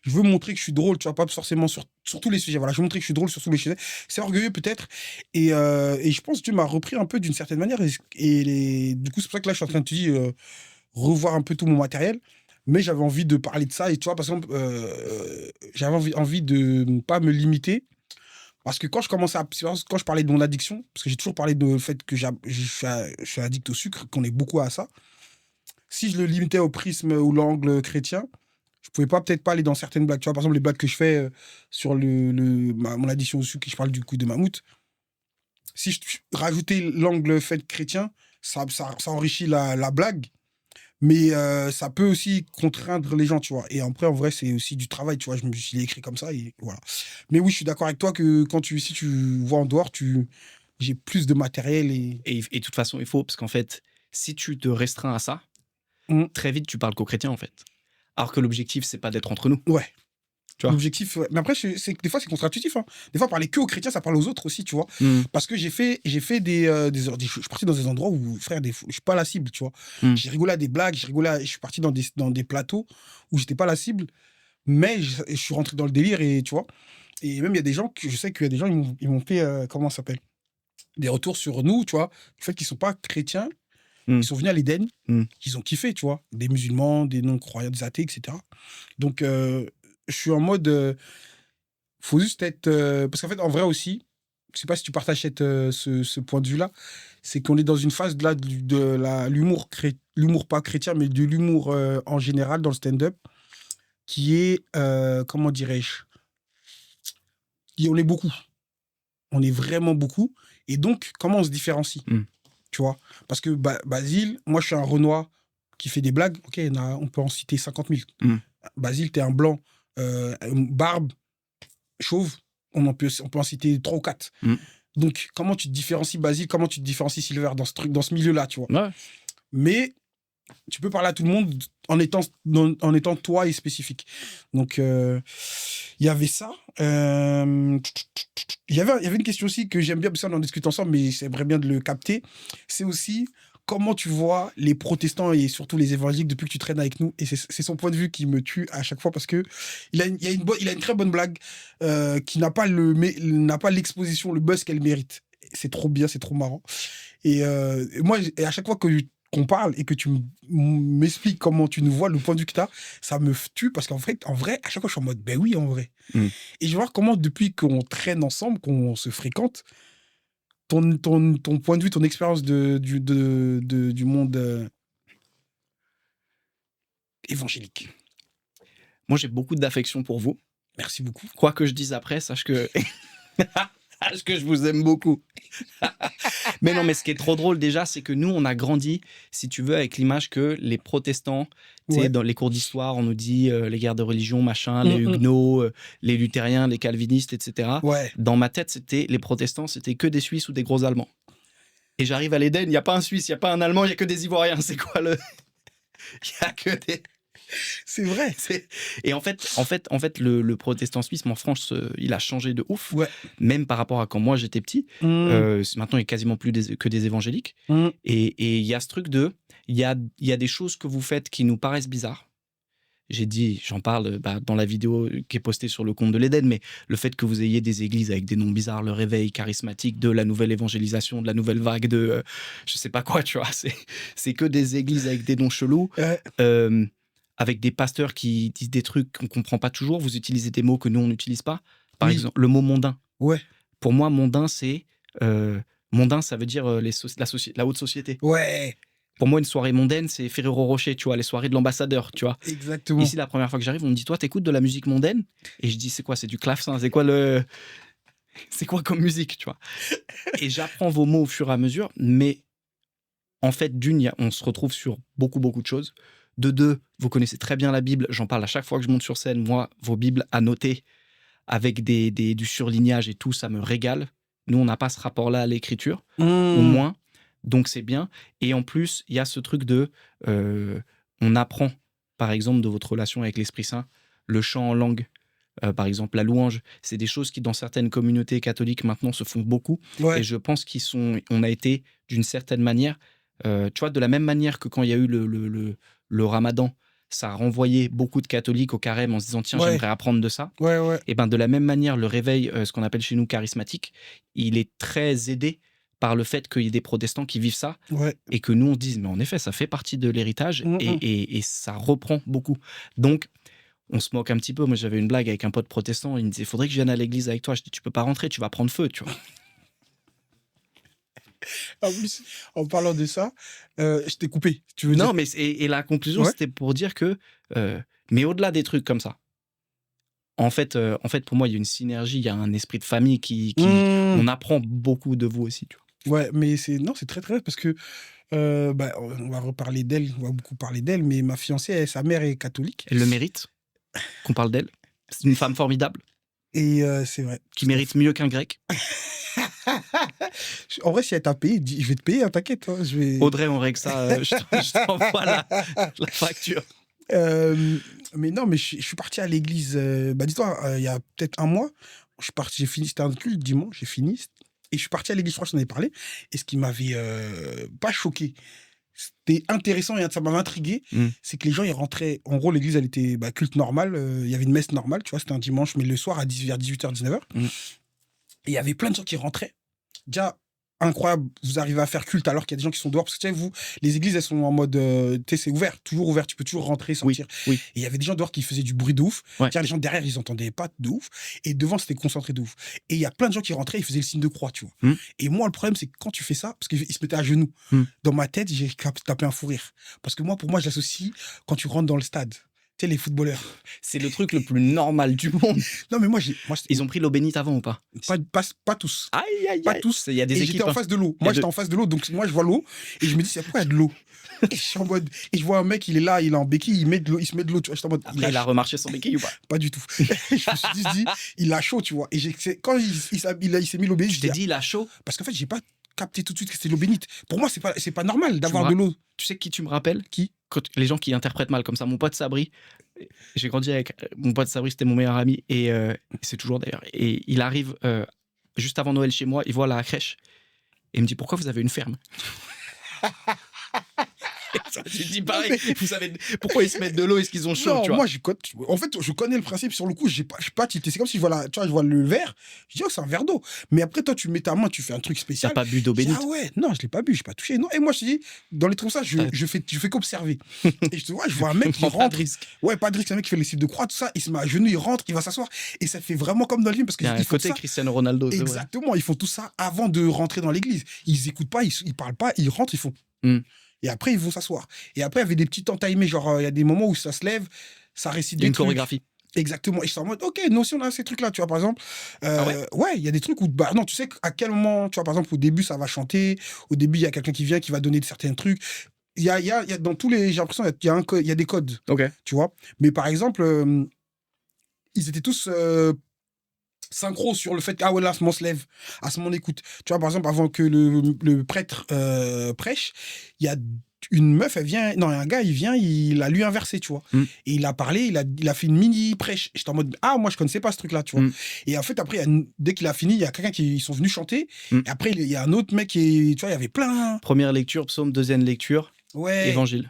Je veux montrer que je suis drôle, tu vois, pas forcément sur tous les sujets. Voilà, je veux montrer que je suis drôle sur tous les sujets. C'est orgueilleux peut-être. Et je pense que Dieu m'a repris un peu d'une certaine manière. Et du coup, c'est pour ça que là, je suis en train de te dire, revoir un peu tout mon matériel. Mais j'avais envie de parler de ça. Et tu vois, par exemple, j'avais envie de ne pas me limiter. Parce que quand je parlais de mon addiction, parce que j'ai toujours parlé du fait que je suis addict au sucre, qu'on est beaucoup à ça. Si je le limitais au prisme ou l'angle chrétien, je pouvais peut-être pas aller dans certaines blagues. Tu vois, par exemple, les blagues que je fais sur mon addiction au sucre, je parle du coup de mammouth. Si je rajoutais l'angle fait chrétien, ça enrichit la blague. Mais ça peut aussi contraindre les gens, tu vois. Et après, en vrai, c'est aussi du travail, tu vois. Je l'ai écrit comme ça et voilà. Mais oui, je suis d'accord avec toi que si tu vois en dehors, j'ai plus de matériel. Et de toute façon, il faut, parce qu'en fait, si tu te restreins à ça, très vite, tu parles qu'aux chrétiens, en fait. Alors que l'objectif, c'est pas d'être entre nous. Ouais. L'objectif, ouais. Mais après, c'est que des fois, c'est contre-intuitif. Hein. Des fois, parler que aux chrétiens, ça parle aux autres aussi, tu vois. Parce que j'ai fait je suis parti dans des endroits où, frère, je suis pas la cible, tu vois. J'ai rigolé à des blagues, je suis parti dans des plateaux où j'étais pas la cible, mais je suis rentré dans le délire et tu vois. Et même, il y a des gens, je sais qu'il y a des gens, ils m'ont fait, comment ça s'appelle, des retours sur nous, tu vois. Le fait qu'ils sont pas chrétiens, ils sont venus à l'Éden, ils ont kiffé, tu vois. Des musulmans, des non-croyants, des athées, etc. Donc, je suis en mode, faut juste être, parce qu'en fait, en vrai aussi, je sais pas si tu partages ce point de vue-là, c'est qu'on est dans une phase là de l'humour pas chrétien, mais de l'humour en général dans le stand-up, qui est, comment dirais-je, on est beaucoup, on est vraiment beaucoup, et donc comment on se différencie, tu vois, parce que Basile, moi je suis un Renoir qui fait des blagues, ok, on peut en citer 50 000. Basile, t'es un blanc, barbe, chauve, on peut en citer 3 ou 4. Donc, comment tu te différencies Basile, comment tu te différencies Silver dans ce milieu-là, tu vois. Ouais. Mais tu peux parler à tout le monde en étant toi et spécifique. Donc, il y avait ça. Il y avait une question aussi que j'aime bien, parce qu'on en discute ensemble, mais j'aimerais bien de le capter. C'est aussi comment tu vois les protestants et surtout les évangéliques depuis que tu traînes avec nous. Et c'est son point de vue qui me tue à chaque fois parce que il a une très bonne blague qui n'a pas l'exposition, le buzz qu'elle mérite. C'est trop bien, c'est trop marrant. Et moi, à chaque fois qu'on parle et que tu m'expliques comment tu nous vois, le point de vue que tu as, ça me tue parce qu'en vrai, à chaque fois, je suis en mode, ben oui, en vrai. Et je vois comment, depuis qu'on traîne ensemble, qu'on se fréquente, ton point de vue, ton expérience du monde évangélique. Moi, j'ai beaucoup d'affection pour vous. Merci beaucoup. Quoi que je dise après, sache que je vous aime beaucoup. Mais non, mais ce qui est trop drôle déjà, c'est que nous, on a grandi, si tu veux, avec l'image que les protestants, tu sais, dans les cours d'histoire, on nous dit les guerres de religion, machin, les huguenots, les luthériens, les calvinistes, etc. Ouais. Dans ma tête, les protestants, c'était que des Suisses ou des gros Allemands. Et j'arrive à l'Éden, il n'y a pas un Suisse, il n'y a pas un Allemand, il n'y a que des Ivoiriens. C'est quoi le... Il n'y a que des... C'est vrai. Et en fait, le protestant suisse, en France, il a changé de ouf. Ouais. Même par rapport à quand moi j'étais petit. Maintenant, il n'y a quasiment plus que des évangéliques. Et il y a ce truc il y a des choses que vous faites qui nous paraissent bizarres. J'en parle dans la vidéo qui est postée sur le compte de l'Éden, mais le fait que vous ayez des églises avec des noms bizarres, le réveil charismatique de la nouvelle évangélisation, de la nouvelle vague de je sais pas quoi, tu vois, c'est que des églises avec des noms chelous, avec des pasteurs qui disent des trucs qu'on comprend pas toujours, vous utilisez des mots que nous on n'utilise pas. Par exemple, le mot mondain. Ouais. Pour moi, mondain, c'est mondain, ça veut dire la haute société. Ouais. Pour moi, une soirée mondaine, c'est Ferrero Rocher, tu vois, les soirées de l'ambassadeur, tu vois. Exactement. Ici, la première fois que j'arrive, on me dit, toi, t'écoutes de la musique mondaine? Et je dis, c'est quoi? C'est du clavecin? C'est quoi comme musique, tu vois? Et j'apprends vos mots au fur et à mesure, mais en fait, on se retrouve sur beaucoup, beaucoup de choses. De deux, vous connaissez très bien la Bible, j'en parle à chaque fois que je monte sur scène. Moi, vos Bibles annotées avec du surlignage et tout, ça me régale. Nous, on n'a pas ce rapport-là à l'écriture, au moins. Donc, c'est bien. Et en plus, il y a ce truc on apprend, par exemple, de votre relation avec l'Esprit Saint, le chant en langue, par exemple, la louange. C'est des choses qui, dans certaines communautés catholiques, maintenant, se font beaucoup. Ouais. Et je pense on a été, d'une certaine manière, tu vois, de la même manière que quand il y a eu le ramadan, ça a renvoyé beaucoup de catholiques au carême en se disant, tiens, j'aimerais apprendre de ça. Ouais, ouais. Et ben, de la même manière, le réveil, ce qu'on appelle chez nous charismatique, il est très aidé par le fait qu'il y ait des protestants qui vivent ça et que nous on se dise mais en effet ça fait partie de l'héritage et ça reprend beaucoup. Donc on se moque un petit peu. Moi j'avais une blague avec un pote protestant, il me disait faudrait que je vienne à l'église avec toi. Je dis tu peux pas rentrer, tu vas prendre feu, tu vois. En plus, en parlant de ça, je t'ai coupé. Tu veux non dire... mais et la conclusion c'était pour dire que mais au-delà des trucs comme ça, en fait pour moi il y a une synergie, il y a un esprit de famille qui on apprend beaucoup de vous aussi, tu vois. Ouais, mais c'est très très parce que on va reparler d'elle, on va beaucoup parler d'elle, mais ma fiancée, sa mère est catholique. Elle le mérite qu'on parle d'elle. C'est une femme formidable. Et c'est vrai. Qui mérite mieux qu'un grec. En vrai, si elle t'a payé, je vais te payer, hein, t'inquiète. Hein, Audrey, on règle ça, je t'envoie la facture. Mais non, mais je suis parti à l'église, dis-toi, il y a peut-être un mois, j'ai fini, c'était un culte dimanche, j'ai fini, et je suis parti à l'église, je crois que je t'en avais parlé, et ce qui m'avait pas choqué, c'était intéressant et ça m'avait intrigué, c'est que les gens, ils rentraient, en gros, l'église, elle était culte normal, il y avait une messe normale, tu vois, c'était un dimanche, mais le soir, vers 18h, 19h, et il y avait plein de gens qui rentraient, déjà, incroyable, vous arrivez à faire culte alors qu'il y a des gens qui sont dehors, parce que tu sais, vous, les églises, elles sont en mode, tu sais, c'est ouvert, toujours ouvert, tu peux toujours rentrer, sortir. Oui. Et il y avait des gens dehors qui faisaient du bruit de ouf. Les gens derrière, ils entendaient pas de ouf. Et devant, c'était concentré de ouf. Et il y a plein de gens qui rentraient, ils faisaient le signe de croix, tu vois. Et moi, le problème, c'est que quand tu fais ça, parce qu'ils se mettaient à genoux, dans ma tête, j'ai tapé un fou rire. Parce que moi, pour moi, je l'associe quand tu rentres dans le stade. Tu sais, les footballeurs. C'est le truc le plus normal du monde. Non, mais moi, ils ont pris l'eau bénite avant ou pas? Pas tous. Aïe. Pas tous. Il y a des et équipes. J'étais en face de l'eau. Moi, j'étais en face de l'eau. Donc, moi, je vois l'eau. Et je me dis, c'est pourquoi il y a de l'eau? Et je suis en mode. Et je vois un mec, il est là, il est en béquille, il se met de l'eau. Tu vois, j'étais en mode. Après, il a remarché son béquille ou pas? Pas du tout. Je me suis dit, il a chaud, tu vois. Et quand il s'est mis l'eau bénite. Je t'ai dit, il a chaud? Parce qu'en fait, j'ai pas capté tout de suite que c'était l'eau bénite. Pour moi, c'est pas normal d'avoir de l'eau. Tu sais qui tu me rappelles? Qui? Les gens qui interprètent mal comme ça. Mon pote Sabri, j'ai grandi avec mon pote Sabri, c'était mon meilleur ami, et c'est toujours d'ailleurs. Et il arrive juste avant Noël chez moi, il voit la crèche, et il me dit pourquoi vous avez une ferme? J'ai dit pareil, vous savez pourquoi ils se mettent de l'eau, est-ce qu'ils ont chaud? Non, tu vois. moi, en fait, je connais le principe. Sur le coup, je suis pas tilté. C'est comme si je vois le verre, je dis, oh, c'est un verre d'eau. Mais après, toi, tu mets ta main, tu fais un truc spécial. T'as pas bu d'eau bénite? Ah ouais, non, je l'ai pas bu, j'ai pas touché. Non, et moi, je te dis, dans les trucs comme ça, je fais qu'observer. Et je vois un mec qui rentre. Pas de risque. Ouais, pas de risque. Un mec qui fait les cibles de croix, tout ça, il se met à genoux, il rentre, il va s'asseoir. Et ça fait vraiment comme dans le film. Parce que il y a un côté Cristiano Ronaldo. Exactement, ils font tout ça avant de rentrer dans l'église. Ils écoutent pas, ils parlent pas, ils rentrent, ils font. Et après, ils vont s'asseoir. Et après, il y avait des petits temps timés, genre, il y a des moments où ça se lève, ça récite des trucs. Une chorégraphie. Exactement. Et je suis en mode, ok, nous aussi, on a ces trucs-là, tu vois, par exemple. Ouais, il y a des trucs où, non, tu sais à quel moment, tu vois, par exemple, au début, ça va chanter. Au début, il y a quelqu'un qui vient, qui va donner certains trucs. Il y a dans tous les, j'ai l'impression, il y a des codes. Ok. Tu vois. Mais par exemple, ils étaient tous synchro sur le fait que, ah ouais, là, à ce moment, on se lève, à ce moment, on écoute. Tu vois, par exemple, avant que le prêtre prêche, il y a une meuf, elle vient, non, un gars, il vient, il a lu un verset, tu vois. Et il a parlé, il a fait une mini prêche. J'étais en mode, ah, moi, je connaissais pas ce truc-là, tu vois. Et en fait, après, dès qu'il a fini, il y a quelqu'un qui sont venus chanter. Et après, il y a un autre mec qui, tu vois, il y avait plein. Première lecture, psaume, deuxième lecture, évangile.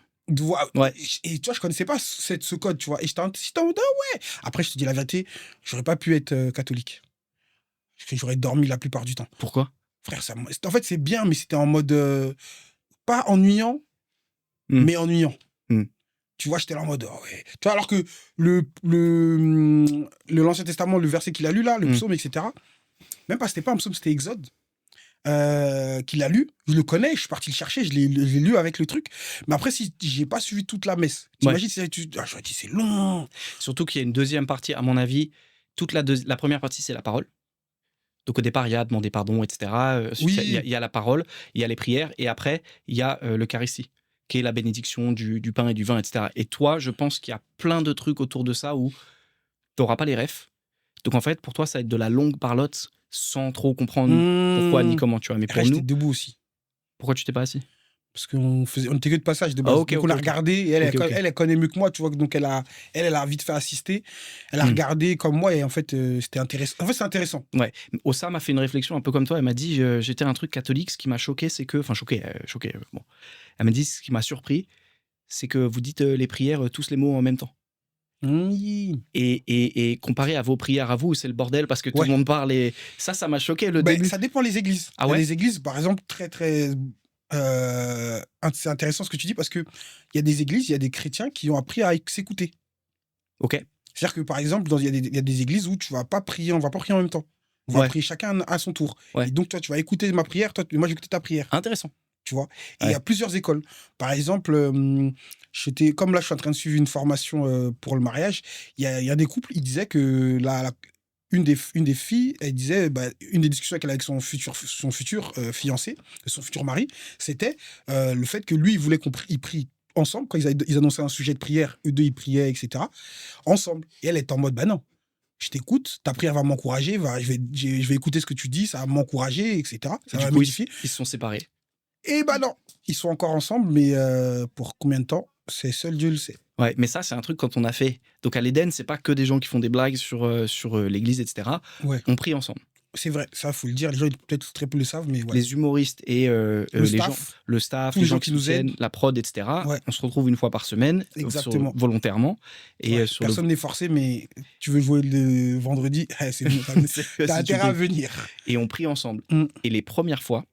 Ouais. Et tu vois, je connaissais pas ce code, tu vois. Et j'étais en mode, ah ouais. Après, je te dis la vérité, j'aurais pas pu être catholique. Parce que j'aurais dormi la plupart du temps. Pourquoi? Frère, en fait, c'est bien, mais c'était en mode pas ennuyant, mais ennuyant. Tu vois, j'étais là en mode, oh ouais. Tu vois, alors que l'Ancien Testament, le verset qu'il a lu là, le psaume, etc., même pas, c'était pas un psaume, c'était Exode. Qu'il a lu, je le connais, je suis parti le chercher, je l'ai lu avec le truc, mais après si j'ai pas suivi toute la messe, t'imagines, j'aurais dit c'est long. Surtout qu'il y a une deuxième partie, à mon avis, la première partie c'est la parole, donc au départ il y a demander pardon, etc. Il y a la parole, il y a les prières, et après il y a l'Eucharistie, qui est la bénédiction du pain et du vin, etc. Et toi, je pense qu'il y a plein de trucs autour de ça où t'auras pas les refs, donc en fait pour toi ça va être de la longue parlotte sans trop comprendre pourquoi ni comment, tu vois. Mais pour nous, j'étais debout aussi. Pourquoi tu t'es pas assis? Parce qu'on était que de passage de base. Donc on a regardé, et elle connaît mieux que moi, tu vois, donc elle a vite fait assister. Elle a regardé comme moi, et en fait, c'était intéressant. En fait, c'est intéressant. Ouais. Ossa m'a fait une réflexion un peu comme toi. Elle m'a dit, j'étais un truc catholique, ce qui m'a choqué, c'est que... Enfin, choqué, bon. Elle m'a dit, ce qui m'a surpris, c'est que vous dites les prières, tous les mots en même temps. Oui. Et comparé à vos prières à vous, c'est le bordel parce que tout le monde parle et ça m'a choqué le début. Ça dépend les églises. Ah il y a ouais? des églises, par exemple, très, très... c'est intéressant ce que tu dis parce qu'il y a des églises, il y a des chrétiens qui ont appris à s'écouter. Ok. C'est-à-dire que, par exemple, il y a des églises où tu vas pas prier, on va pas prier en même temps. On va prier chacun à son tour. Ouais. Et donc, toi, tu vas écouter ma prière, moi, j'écoutais ta prière. Intéressant. Tu vois. Et il y a plusieurs écoles. Par exemple, comme là, je suis en train de suivre une formation pour le mariage, il y a des couples, ils disaient que une des filles, elle disait, une des discussions qu'elle avait avec son futur fiancé, son futur mari, c'était le fait que lui, il voulait ils prient ensemble. Quand ils annonçaient un sujet de prière, eux deux, ils priaient, etc. Ensemble. Et elle est en mode, non. Je t'écoute, ta prière va m'encourager, je vais écouter ce que tu dis, ça va m'encourager, etc. Ça va m'édifier. Ils se sont séparés. Et non, ils sont encore ensemble, mais pour combien de temps? C'est seul Dieu le sait. Ouais, mais ça, c'est un truc quand on a fait. Donc à l'Éden, c'est pas que des gens qui font des blagues sur l'église, etc. Ouais. On prie ensemble. C'est vrai, ça, faut le dire. Les gens, peut-être très peu le savent, mais ouais. Les humoristes et le staff, les gens qui nous aident, la prod, etc. Ouais. On se retrouve une fois par semaine, volontairement. Et personne n'est forcé, mais tu veux jouer le vendredi, c'est bon, t'as intérêt à venir. Et on prie ensemble. Et les premières fois,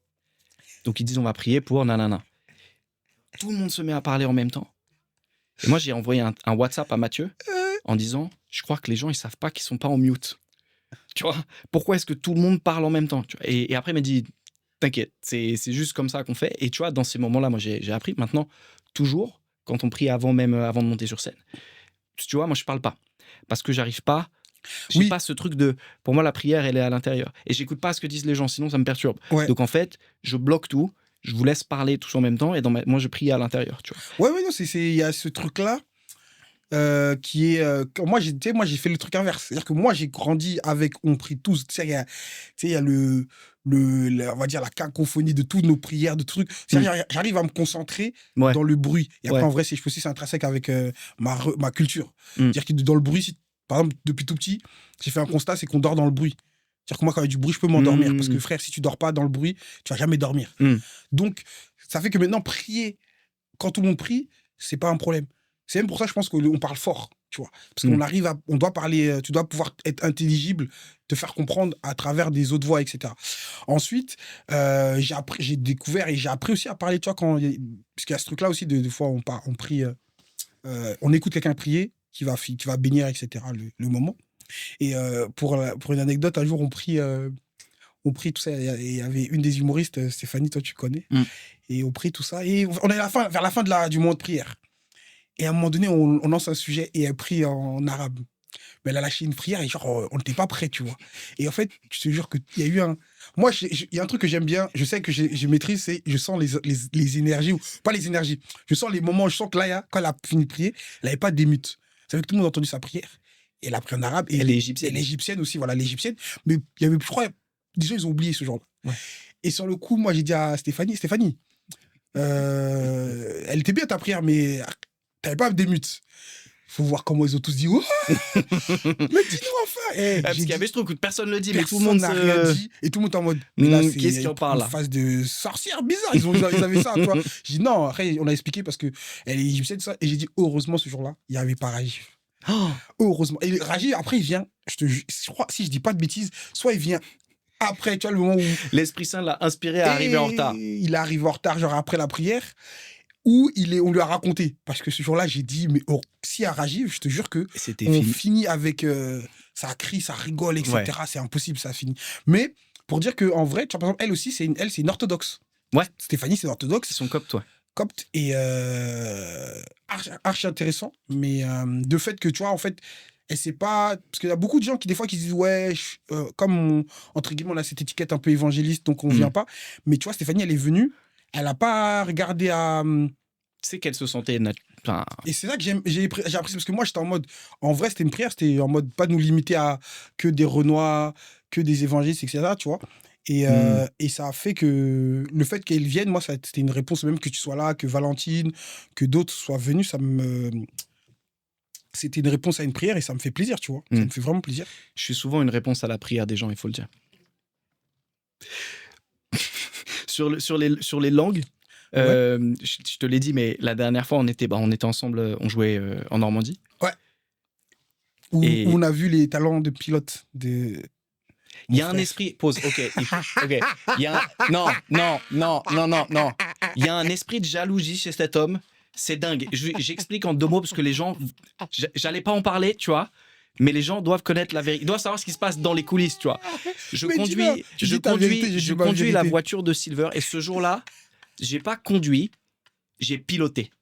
donc ils disent on va prier pour nanana. Tout le monde se met à parler en même temps. Et moi, j'ai envoyé un WhatsApp à Mathieu en disant je crois que les gens, ils savent pas qu'ils sont pas en mute. Tu vois, pourquoi est-ce que tout le monde parle en même temps, tu vois, et après, il m'a dit t'inquiète, c'est juste comme ça qu'on fait. Et tu vois, dans ces moments-là, moi, j'ai appris maintenant, toujours, quand on prie avant de monter sur scène. Tu vois, moi, je parle pas. Parce que j'arrive pas. J'ai pas ce truc de. Pour moi, la prière, elle est à l'intérieur. Et j'écoute pas ce que disent les gens, sinon ça me perturbe. Ouais. Donc en fait, je bloque tout, je vous laisse parler tous en même temps, et moi, je prie à l'intérieur, tu vois. Ouais, non, il y a ce truc-là. Qui est moi j'ai fait le truc inverse, c'est-à-dire que moi j'ai grandi avec on prie tous, tu sais il y a on va dire la cacophonie de toutes nos prières, de trucs, j'arrive à me concentrer dans le bruit, et après en vrai je peux aussi c'est intrinsèque avec ma culture, c'est-à-dire que dans le bruit, par exemple depuis tout petit j'ai fait un constat, c'est qu'on dort dans le bruit, c'est-à-dire que moi quand il y a du bruit je peux m'endormir, parce que frère, si tu dors pas dans le bruit tu vas jamais dormir, donc ça fait que maintenant prier quand tout le monde prie c'est pas un problème. C'est même pour ça, je pense qu'on parle fort, tu vois. Parce qu'on on doit parler, tu dois pouvoir être intelligible, te faire comprendre à travers des autres voix, etc. Ensuite, j'ai découvert et j'ai appris aussi à parler, tu vois, parce qu'il y a ce truc-là aussi, des fois, on prie, on écoute quelqu'un prier, qui va bénir, etc., le moment. Et pour une anecdote, un jour, on prie tout ça, et il y avait une des humoristes, Stéphanie, toi, tu connais, et on prie tout ça, et on est vers la fin du moment de prière. Et à un moment donné, on lance un sujet et elle prie en arabe. Mais elle a lâché une prière et genre, on n'était pas prêt, tu vois. Et en fait, je te jure qu'il y a eu un... Moi, il y a un truc que j'aime bien, je sais que je maîtrise, c'est je sens les énergies, ou pas les énergies, je sens les moments, je sens que là, quand elle a fini de prier, elle n'avait pas d'émute. Ça veut dire que tout le monde a entendu sa prière. Et elle a pris en arabe. Et elle est égyptienne. Elle est égyptienne aussi, voilà, l'égyptienne. Mais il y avait, je crois, des gens, ils ont oublié ce genre-là. Ouais. Et sur le coup, moi, j'ai dit à Stéphanie, elle était bien ta prière, mais... T'avais pas d'émute. Faut voir comment ils ont tous dit. Oh mais dis-nous enfin. Parce qu'il y avait ce truc où personne ne le dit, mais tout le monde n'a rien dit. Et tout le monde est en mode. Mais là, qu'est-ce qui en parle là? Une phase de sorcière bizarre. Ils avaient ça, toi. J'ai dit non. Après, on a expliqué parce que elle est égyptienne, ça. Et j'ai dit heureusement ce jour-là, il n'y avait pas Rajiv. Oh. Heureusement. Et Rajiv, après, il vient. Je crois, si je dis pas de bêtises, soit il vient. Après, tu vois, le moment où. L'Esprit Saint l'a inspiré à arriver en retard. Il arrive en retard, genre après la prière. Où on lui a raconté. Parce que ce jour-là, j'ai dit, mais si à Rajiv, je te jure que on finit avec... ça crie, ça rigole, etc. Ouais. C'est impossible, ça finit. Mais pour dire qu'en vrai, tu vois, par exemple, elle aussi, c'est une orthodoxe. Ouais. Stéphanie, c'est une orthodoxe. Ils sont coptes, toi. Copte. Et archi intéressant. Mais de fait que, tu vois, en fait, elle sait pas... Parce qu'il y a beaucoup de gens qui, des fois, qui disent, ouais, comme, entre guillemets, on a cette étiquette un peu évangéliste, donc on vient pas. Mais tu vois, Stéphanie, elle est venue. Elle n'a pas regardé à... C'est qu'elle se sentait... Et c'est ça que j'ai appris, parce que moi, j'étais en mode... En vrai, c'était une prière, c'était en mode pas nous limiter à que des Renois, que des évangélistes, etc., tu vois. Et ça a fait que le fait qu'elle vienne, moi, c'était une réponse, même que tu sois là, que Valentine, que d'autres soient venus, c'était une réponse à une prière et ça me fait plaisir, tu vois. Ça me fait vraiment plaisir. Je suis souvent une réponse à la prière des gens, il faut le dire. Sur les langues, je te l'ai dit, mais la dernière fois, on était ensemble, on jouait en Normandie. Ouais. Où on a vu les talents de pilote de... Il y a un esprit... Pause, ok. Ok. Il y a un... Non. Il y a un esprit de jalousie chez cet homme. C'est dingue. J'explique en 2 mots parce que les gens... J'allais pas en parler, tu vois. Mais les gens doivent connaître la vérité. Ils doivent savoir ce qui se passe dans les coulisses, tu vois. Je conduis la voiture de Silver et ce jour-là, j'ai pas conduit, j'ai piloté.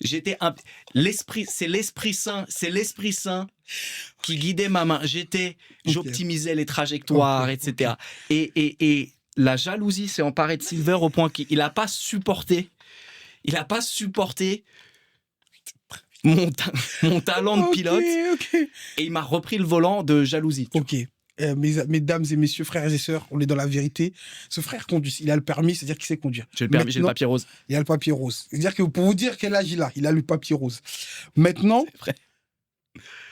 C'est l'Esprit Saint qui guidait ma main. J'optimisais les trajectoires, etc. Et la jalousie s'est emparée de Silver au point qu'il n'a pas supporté. Mon talent de pilote et il m'a repris le volant de jalousie. Ok. Mesdames et messieurs, frères et sœurs, on est dans la vérité. Ce frère conduit, il a le permis, c'est-à-dire qu'il sait conduire. J'ai le permis, j'ai le papier rose. Il a le papier rose. C'est-à-dire que pour vous dire quel âge il a le papier rose. Maintenant,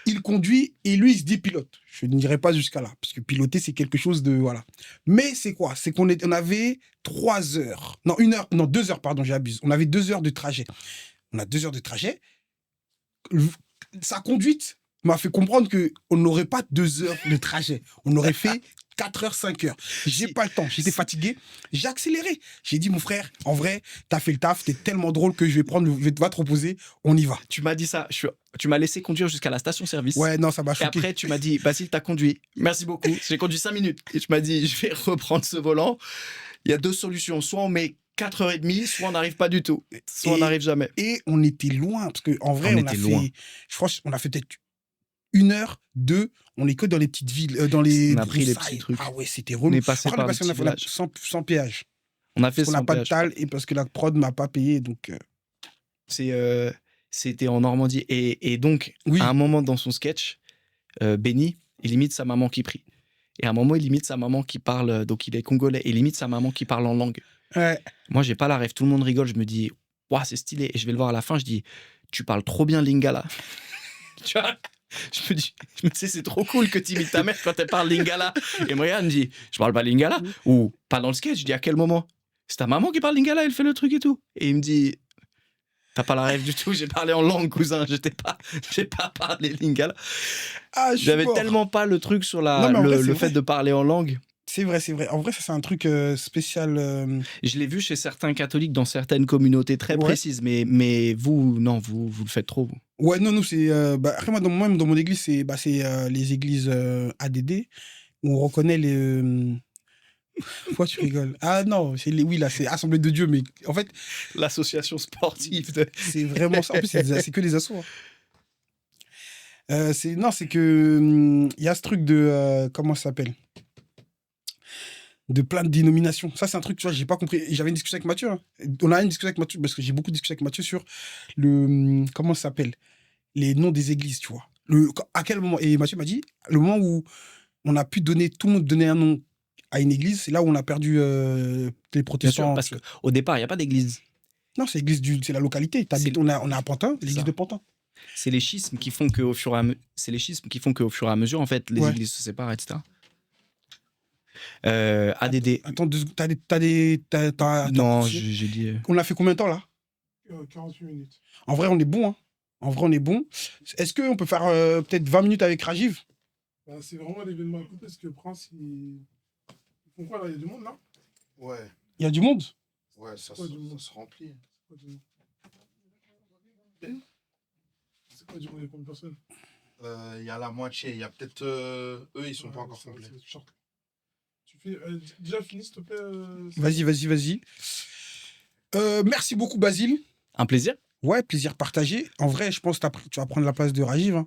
il conduit et lui, il se dit pilote. Je ne dirais pas jusqu'à là, parce que piloter, c'est quelque chose de... Voilà. Mais c'est quoi? C'est qu'on avait 3 heures. Non, 1 heure. Non, 2 heures, pardon, j'abuse. On avait 2 heures de trajet. On a 2 heures de trajet. Sa conduite m'a fait comprendre qu'on n'aurait pas 2 heures de trajet. On aurait fait 4 heures, 5 heures. J'ai pas le temps. J'étais fatigué. J'ai accéléré. J'ai dit, mon frère, en vrai, t'as fait le taf. T'es tellement drôle que je vais te reposer. On y va. Tu m'as dit ça. Tu m'as laissé conduire jusqu'à la station-service. Ouais, non, ça m'a choqué. Et après, tu m'as dit, Basile, t'as conduit. Merci beaucoup. J'ai conduit 5 minutes. Et tu m'as dit, je vais reprendre ce volant. Il y a 2 solutions. Soit on met 4h30, soit on n'arrive pas du tout. Soit on n'arrive jamais. Et on était loin. Parce qu'en vrai, je crois qu'on a fait peut-être 1 heure, 2. On est que dans les petites villes, dans les... On a pris les petits trucs. Ah ouais, c'était relou. On est passé par on a fait sans péage. On a fait sans péage. On n'a pas de tal et parce que la prod m'a pas payé, donc... C'était en Normandie. Et donc, à un moment dans son sketch, Benny, il imite sa maman qui prie. Et à un moment, il imite sa maman qui parle... Donc, il est congolais. Et il imite sa maman qui parle en langue. Ouais. Moi, j'ai pas la rêve. Tout le monde rigole. Je me dis, waouh, c'est stylé. Et je vais le voir à la fin. Je dis, tu parles trop bien Lingala. Tu vois, je me dis, c'est trop cool que tu imites ta mère quand elle parle Lingala. Et Moya me dit, je parle pas Lingala. Ou pas dans le sketch. Je dis, à quel moment? C'est ta maman qui parle Lingala, elle fait le truc et tout. Et il me dit, t'as pas la rêve du tout. J'ai parlé en langue, cousin. J'ai pas parlé Lingala. Ah, j'avais tellement pas le truc sur le fait de parler en langue. C'est vrai, c'est vrai. En vrai, ça, c'est un truc spécial. Je l'ai vu chez certains catholiques dans certaines communautés très précises, mais vous, non, vous le faites trop, vous. Ouais, non, nous, c'est... après, moi, dans mon église, c'est les églises ADD, où on reconnaît les... Pourquoi tu rigoles? Ah non, oui, là, c'est Assemblée de Dieu, mais en fait... L'association sportive. C'est vraiment ça. En plus, c'est que des assos. Hein. C'est que... Il y a ce truc de... comment ça s'appelle? De plein de dénominations. Ça, c'est un truc, tu vois, j'ai pas compris. J'avais une discussion avec Mathieu. Hein. On a une discussion avec Mathieu, parce que j'ai beaucoup discuté avec Mathieu sur le... Comment ça s'appelle? Les noms des églises, tu vois. À quel moment? Et Mathieu m'a dit, le moment où on a pu donner, tout le monde donner un nom à une église, c'est là où on a perdu les protestants. Bien sûr, parce qu'au départ, il n'y a pas d'église. Non, c'est l'église c'est la localité. On a à Pantin, l'église de Pantin. C'est les schismes qui font qu'au fur et à mesure, en fait, les églises se séparent, etc. ADD. Attends, non, j'ai dit... On a fait combien de temps, là? 48 minutes. En vrai, on est bon, hein. En vrai, on est bon. Est-ce qu'on peut faire peut-être 20 minutes avec Rajiv? C'est vraiment l'événement à couper, parce que Prince, ils font quoi, là? Il y a du monde, là? Ouais. Il y a du monde? Ouais, ça se remplit. C'est quoi du monde? Il y a combien de personnes? Il y a la moitié. Il y a peut-être... eux, ils sont pas encore complets. Tu fais... déjà fini, s'il te plaît. Vas-y. Merci beaucoup, Basile. Un plaisir. Ouais, plaisir partagé. En vrai, je pense que tu vas prendre la place de Rajiv. Hein.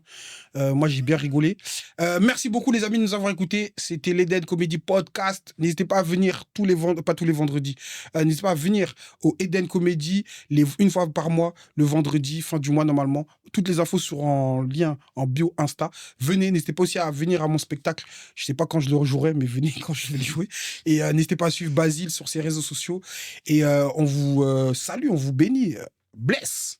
Moi, j'ai bien rigolé. Merci beaucoup, les amis, de nous avoir écoutés. C'était l'Eden Comedy Podcast. N'hésitez pas à venir pas tous les vendredis. N'hésitez pas à venir au Eden Comedy une fois par mois, le vendredi, fin du mois, normalement. Toutes les infos seront en lien en bio Insta. Venez, n'hésitez pas aussi à venir à mon spectacle. Je sais pas quand je le rejouerai, mais venez quand je vais le jouer. Et n'hésitez pas à suivre Basile sur ses réseaux sociaux. Et on vous salue, on vous bénit. Bless.